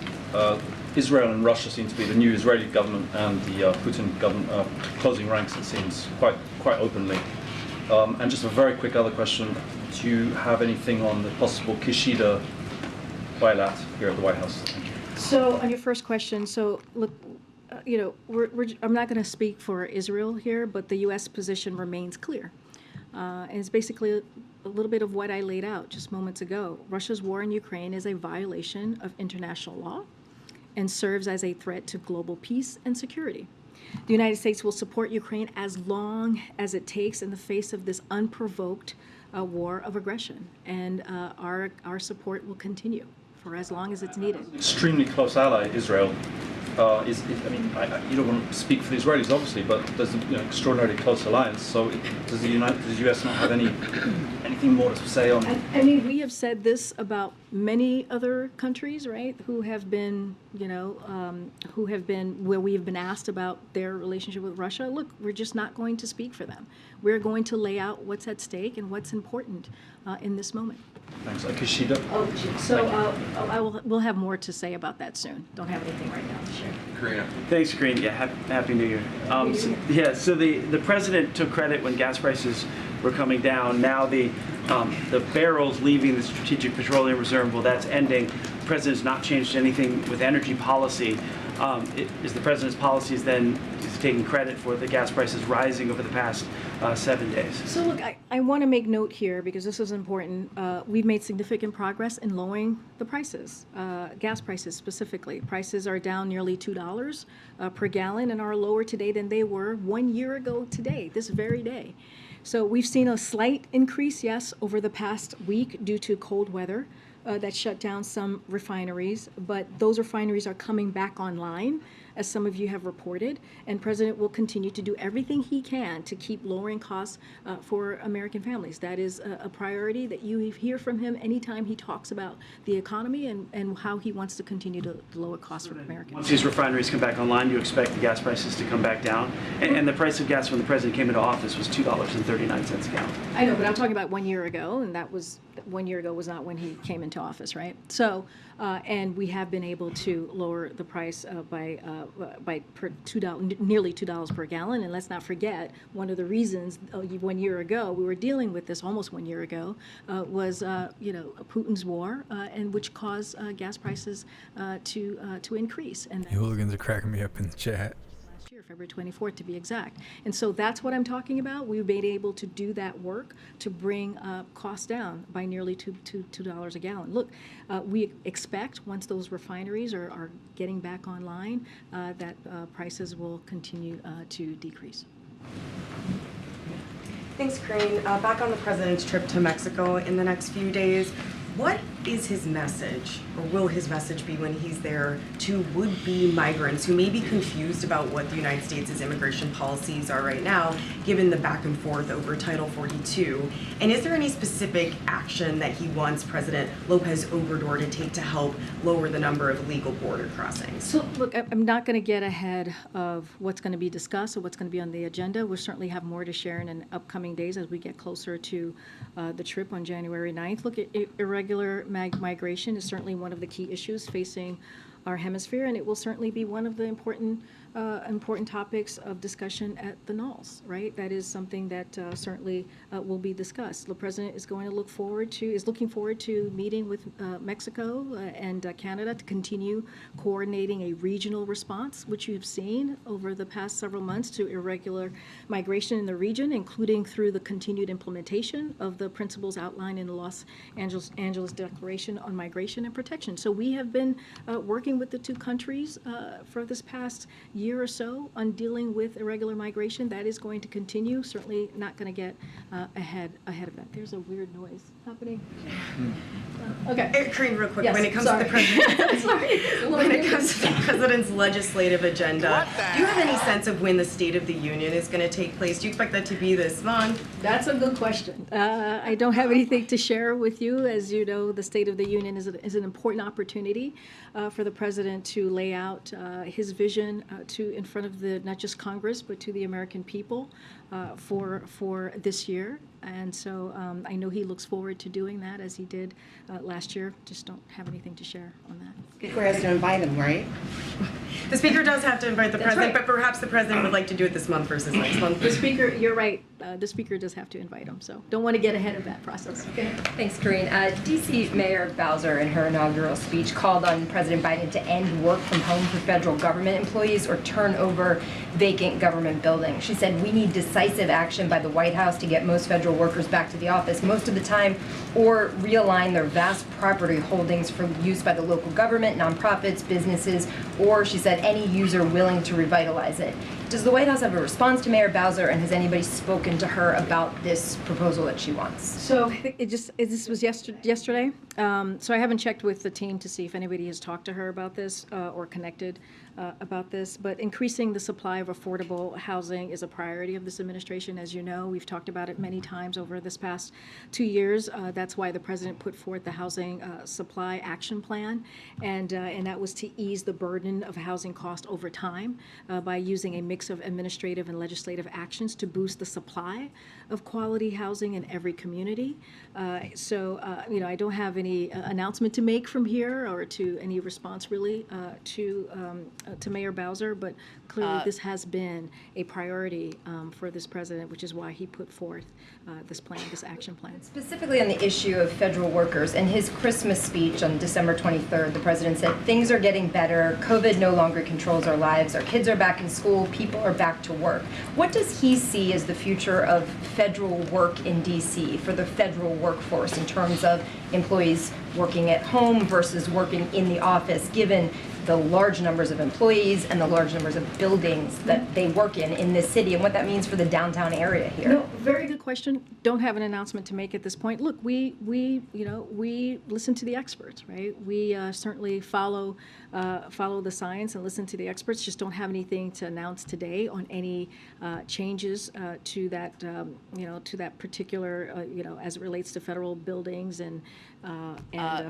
Israel and Russia seem to be the new Israeli government and the Putin government closing ranks, it seems, quite openly? And just a very quick other question, do you have anything on the possible Kishida bilat here at the White House? Thank you. So on your first question, so look, I'm not going to speak for Israel here, but the U.S. position remains clear. And it's basically a little bit of what I laid out just moments ago. Russia's war in Ukraine is a violation of international law and serves as a threat to global peace and security. The United States will support Ukraine as long as it takes in the face of this unprovoked war of aggression. And our support will continue for as long as it's needed. Extremely close ally, Israel. You don't want to speak for the Israelis, obviously, but there's an extraordinarily close alliance. So does the U.S. not have anything more to say on? I mean, we have said this about many other countries, right, who have been, where we have been asked about their relationship with Russia. Look, we're just not going to speak for them. We're going to lay out what's at stake and what's important in this moment. Thanks. Kishida. We'll have more to say about that soon. Don't have anything right now to share. Karina. Thanks, Karina. Yeah, happy New Year. So the president took credit when gas prices were coming down. Now the barrels leaving the Strategic Petroleum Reserve, well, that's ending. The president's not changed anything with energy policy. Is the president's policies then taking credit for the gas prices rising over the past 7 days? So look, I want to make note here because this is important. We've made significant progress in lowering the prices, gas prices specifically. Prices are down nearly $2 per gallon and are lower today than they were 1 year ago today, this very day. So we've seen a slight increase, yes, over the past week due to cold weather that shut down some refineries, but those refineries are coming back online as some of you have reported, and President will continue to do everything he can to keep lowering costs for American families. That is a priority that you hear from him anytime he talks about the economy and how he wants to continue to lower costs for Americans. Once these refineries come back online, you expect the gas prices to come back down. And the price of gas when the president came into office was $2.39 a gallon. I know, but I'm talking about 1 year ago, and that was 1 year ago was not when he came into office, right? So, and we have been able to lower the price by nearly $2 per gallon. And let's not forget, one of the reasons 1 year ago we were dealing with this almost 1 year ago was Putin's war, and which caused gas prices to increase. And The hooligans are cracking me up in the chat. last year, February 24th to be exact. And so that's what I'm talking about. We've been able to do that work to bring costs down by nearly $2 a gallon. Look, we expect once those refineries are getting back online that prices will continue to decrease. Thanks, Corinne. Back on the president's trip to Mexico in the next few days, what is his message, or will his message be when he's there to would-be migrants who may be confused about what the United States' immigration policies are right now, given the back and forth over Title 42? And is there any specific action that he wants President Lopez Obrador to take to help lower the number of illegal border crossings? So, look, I'm not going to get ahead of what's going to be discussed or what's going to be on the agenda. We'll certainly have more to share in upcoming days as we get closer to the trip on January 9th. Look, irregular migration is certainly one of the key issues facing our hemisphere, and it will certainly be one of the important topics of discussion at the NALS, right? That is something that certainly will be discussed. The president is looking forward to meeting with Mexico and Canada to continue coordinating a regional response, which you have seen over the past several months to irregular migration in the region, including through the continued implementation of the principles outlined in the Los Angeles Declaration on Migration and Protection. So we have been working with the two countries for this past year or so on dealing with irregular migration. That is going to continue. Certainly not going to get ahead of that. There's a weird noise happening. Okay. Corinne, real quick, Yes, when it comes sorry. to the president, when it comes to the president's legislative agenda, do you have any sense of when the State of the Union is going to take place? Do you expect that to be this month? That's a good question. I don't have anything to share with you. As you know, the State of the Union is an important opportunity for the president to lay out his vision in front of not just Congress, but to the American people for this year. And so I know he looks forward to doing that as he did last year. Just don't have anything to share on that. Speaker has to invite him, right? The Speaker does have to invite the That's president, right. but perhaps the president would like to do it this month versus next month. The Speaker, you're right. The Speaker does have to invite him, so don't want to get ahead of that process. Okay. Thanks, Corinne. D.C. Mayor Bowser, in her inaugural speech, called on President Biden to end work from home for federal government employees or turn over vacant government buildings. She said, "We need decisive action by the White House to get most federal workers back to the office most of the time, or realign their vast property holdings for use by the local government, nonprofits, businesses, or," she said, "any user willing to revitalize it." Does the White House have a response to Mayor Bowser, and has anybody spoken to her about this proposal that she wants? So this was yesterday. So I haven't checked with the team to see if anybody has talked to her about this or connected about this. But increasing the supply of affordable housing is a priority of this administration. As you know, we've talked about it many times over this past 2 years. That's why the president put forth the Housing Supply Action Plan, and that was to ease the burden of housing cost over time by using a mix of administrative and legislative actions to boost the supply of quality housing in every community. I don't have any announcement to make from here or to any response really to Mayor Bowser, but clearly this has been a priority for this president, which is why he put forth this action plan. Specifically on the issue of federal workers, in his Christmas speech on December 23rd, the president said, "Things are getting better. COVID no longer controls our lives. Our kids are back in school. People are back to work." What does he see as the future of federal work in D.C. for the federal workforce in terms of employees working at home versus working in the office, given the large numbers of employees and the large numbers of buildings that they work in this city and what that means for the downtown area here. No, very good question. Don't have an announcement to make at this point. Look, we listen to the experts, right? We certainly follow the science and listen to the experts. Just don't have anything to announce today on any changes to that particular as it relates to federal buildings and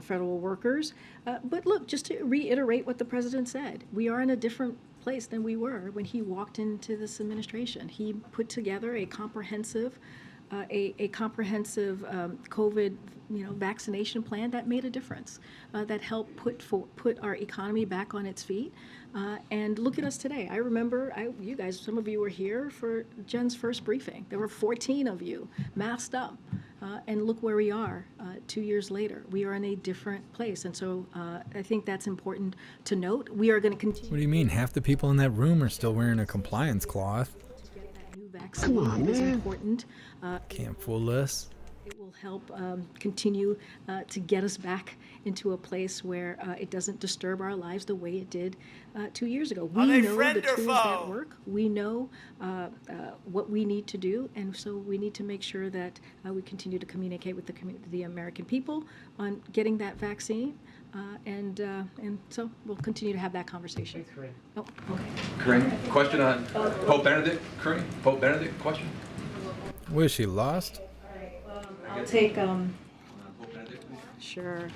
federal workers. But look, just to reiterate what the president said, we are in a different place than we were when he walked into this administration. He put together a comprehensive COVID vaccination plan that made a difference, that helped put our economy back on its feet. And look at us today. I remember you guys, some of you were here for Jen's first briefing. There were 14 of you masked up. And look where we are 2 years later. We are in a different place. And so I think that's important to note. We are going to continue. What do you mean? Half the people in that room are still wearing a compliance cloth. Come on, man. It is important. Can't fool us. It will help continue to get us back into a place where it doesn't disturb our lives the way it did 2 years ago. We know the tools that work. We know what we need to do, and so we need to make sure that we continue to communicate with the American people on getting that vaccine, and so we'll continue to have that conversation. Oh, okay. Corinne, question on Pope Benedict. Corinne, Pope Benedict, question. Was she lost? I'll take, sure,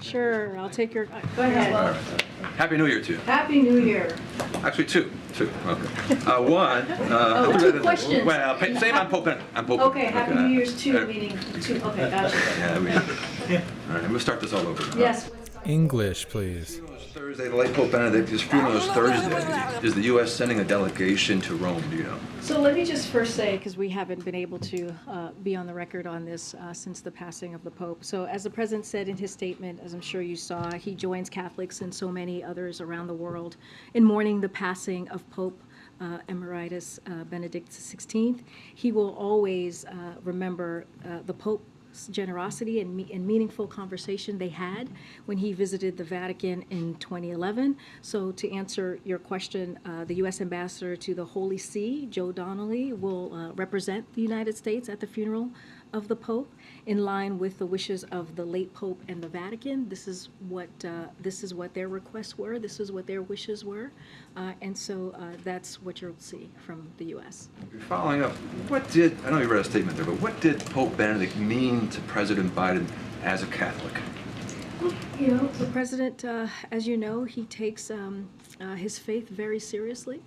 I'll take your, go ahead. Happy New Year to you. Happy New Year. Actually, two. Okay. One. Two questions. Well, same on Pope Benedict. Okay, Happy New Year's two, meaning two, okay, gotcha. Yeah, all right, we'll start this all over. Yes. English, please. Thursday, the late Pope Benedict, his funeral is Thursday. Is the U.S. sending a delegation to Rome, do you know? So let me just first say, because we haven't been able to be on the record on this since the passing of the Pope. So as the President said in his statement, as I'm sure you saw, he joins Catholics and so many others around the world in mourning the passing of Pope Emeritus Benedict XVI. He will always remember the Pope generosity and meaningful conversation they had when he visited the Vatican in 2011. So to answer your question, the U.S. Ambassador to the Holy See, Joe Donnelly, will represent the United States at the funeral of the Pope in line with the wishes of the late Pope and the Vatican. This is what their requests were. This is what their wishes were. And so that's what you'll see from the U.S. Following up, I know you read a statement there, but what did Pope Benedict mean to President Biden as a Catholic? The President, as you know, he takes his faith very seriously.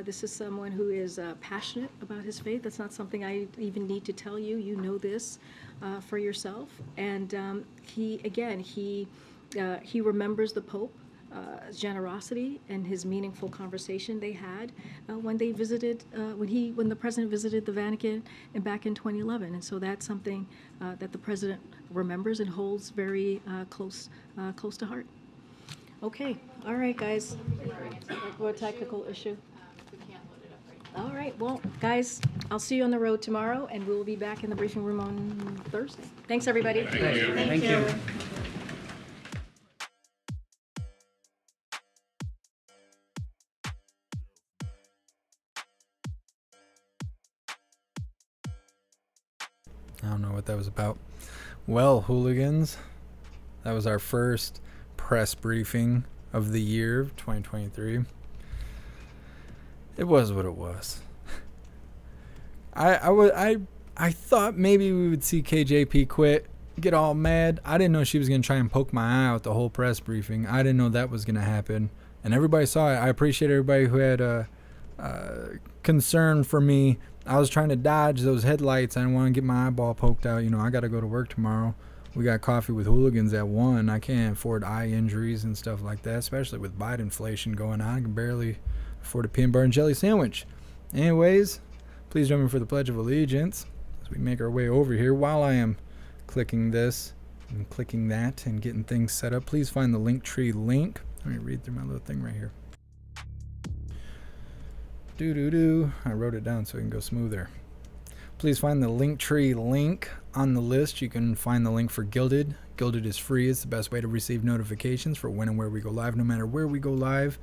This is someone who is passionate about his faith. That's not something I even need to tell you. You know this for yourself. And he remembers the Pope. Generosity and his meaningful conversation they had when they visited, when the President visited the Vatican back in 2011, and so that's something that the President remembers and holds very close to heart. Okay, all right, guys. What a technical issue. All right, well, guys, I'll see you on the road tomorrow, and we'll be back in the briefing room on Thursday. Thanks, everybody. Thank you. Thank you. I don't know what that was about. Well, hooligans, that was our first press briefing of the year, 2023. It was what it was. I thought maybe we would see KJP quit, get all mad. I didn't know she was going to try and poke my eye out the whole press briefing. I didn't know that was going to happen. And everybody saw it. I appreciate everybody who had concern for me. I was trying to dodge those headlights. I didn't want to get my eyeball poked out. I got to go to work tomorrow. We got coffee with hooligans at 1. I can't afford eye injuries and stuff like that, especially with Biden inflation going on. I can barely afford a peanut butter and jelly sandwich. Anyways, please join me for the Pledge of Allegiance as we make our way over here. While I am clicking this and clicking that and getting things set up, please find the Linktree link. Let me read through my little thing right here. I wrote it down so it can go smoother. Please find the Linktree link on the list. You can find the link for Gilded. Gilded is free. It's the best way to receive notifications for when and where we go live, no matter where we go live.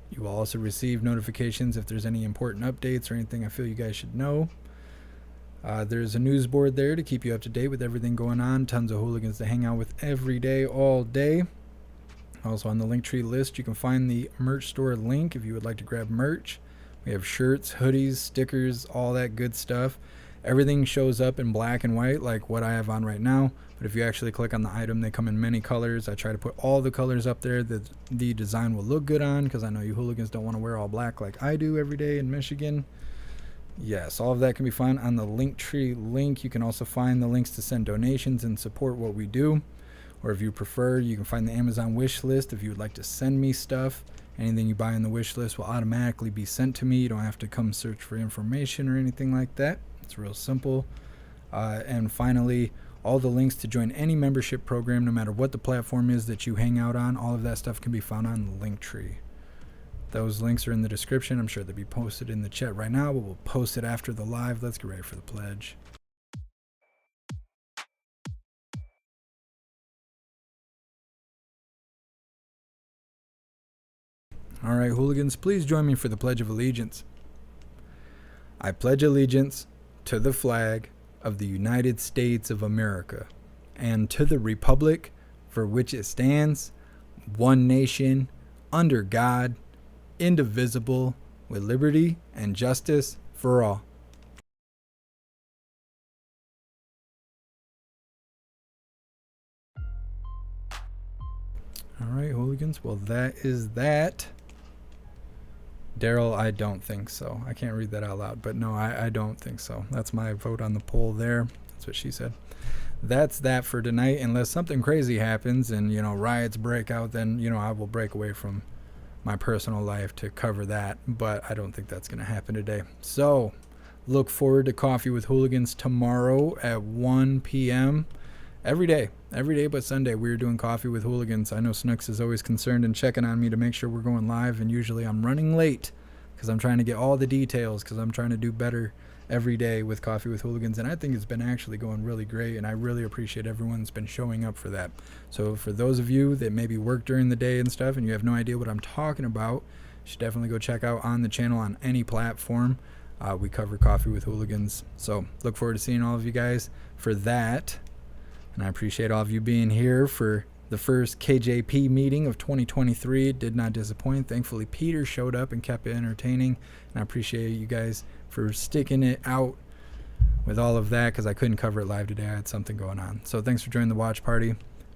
You will also receive notifications if there's any important updates or anything I feel you guys should know. There's a news board there to keep you up to date with everything going on. Tons of hooligans to hang out with every day, all day. Also on the Linktree list, you can find the merch store link if you would like to grab merch. We have shirts, hoodies, stickers, all that good stuff. Everything shows up in black and white like what I have on right now. But if you actually click on the item, they come in many colors. I try to put all the colors up there that the design will look good on, because I know you hooligans don't want to wear all black like I do every day in Michigan. Yes, all of that can be found on the Linktree link. You can also find the links to send donations and support what we do. Or if you prefer, you can find the Amazon wish list if you would like to send me stuff. Anything you buy on the wish list will automatically be sent to me. You don't have to come search for information or anything like that. It's real simple. And finally, all the links to join any membership program, no matter what the platform is that you hang out on, all of that stuff can be found on the Linktree. Those links are in the description. I'm sure they'll be posted in the chat right now, but we'll post it after the live. Let's get ready for the pledge. All right, hooligans, please join me for the Pledge of Allegiance. I pledge allegiance to the flag of the United States of America and to the republic for which it stands, one nation, under God, indivisible, with liberty and justice for all. All right, hooligans. Well, that is that. Daryl, I don't think so. I can't read that out loud, but no, I don't think so. That's my vote on the poll there. That's what she said. That's that for tonight. Unless something crazy happens and, riots break out, then, I will break away from my personal life to cover that. But I don't think that's going to happen today. So, look forward to Coffee with Hooligans tomorrow at 1 p.m. Every day but Sunday, we're doing Coffee with Hooligans. I know Snooks is always concerned and checking on me to make sure we're going live, and usually I'm running late because I'm trying to get all the details, because I'm trying to do better every day with Coffee with Hooligans, and I think it's been actually going really great, and I really appreciate everyone that's been showing up for that. So for those of you that maybe work during the day and stuff and you have no idea what I'm talking about, you should definitely go check out on the channel on any platform. We cover Coffee with Hooligans. So look forward to seeing all of you guys for that. And I appreciate all of you being here for the first KJP meeting of 2023. It did not disappoint. Thankfully, Peter showed up and kept it entertaining. And I appreciate you guys for sticking it out with all of that, because I couldn't cover it live today. I had something going on. So thanks for joining the watch party.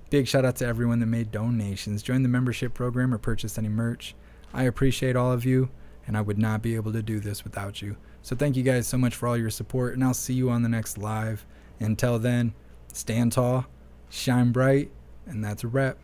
Big shout out to everyone that made donations, joined the membership program, or purchased any merch. I appreciate all of you, and I would not be able to do this without you. So thank you guys so much for all your support, and I'll see you on the next live. Until then, stand tall, shine bright, and that's a wrap.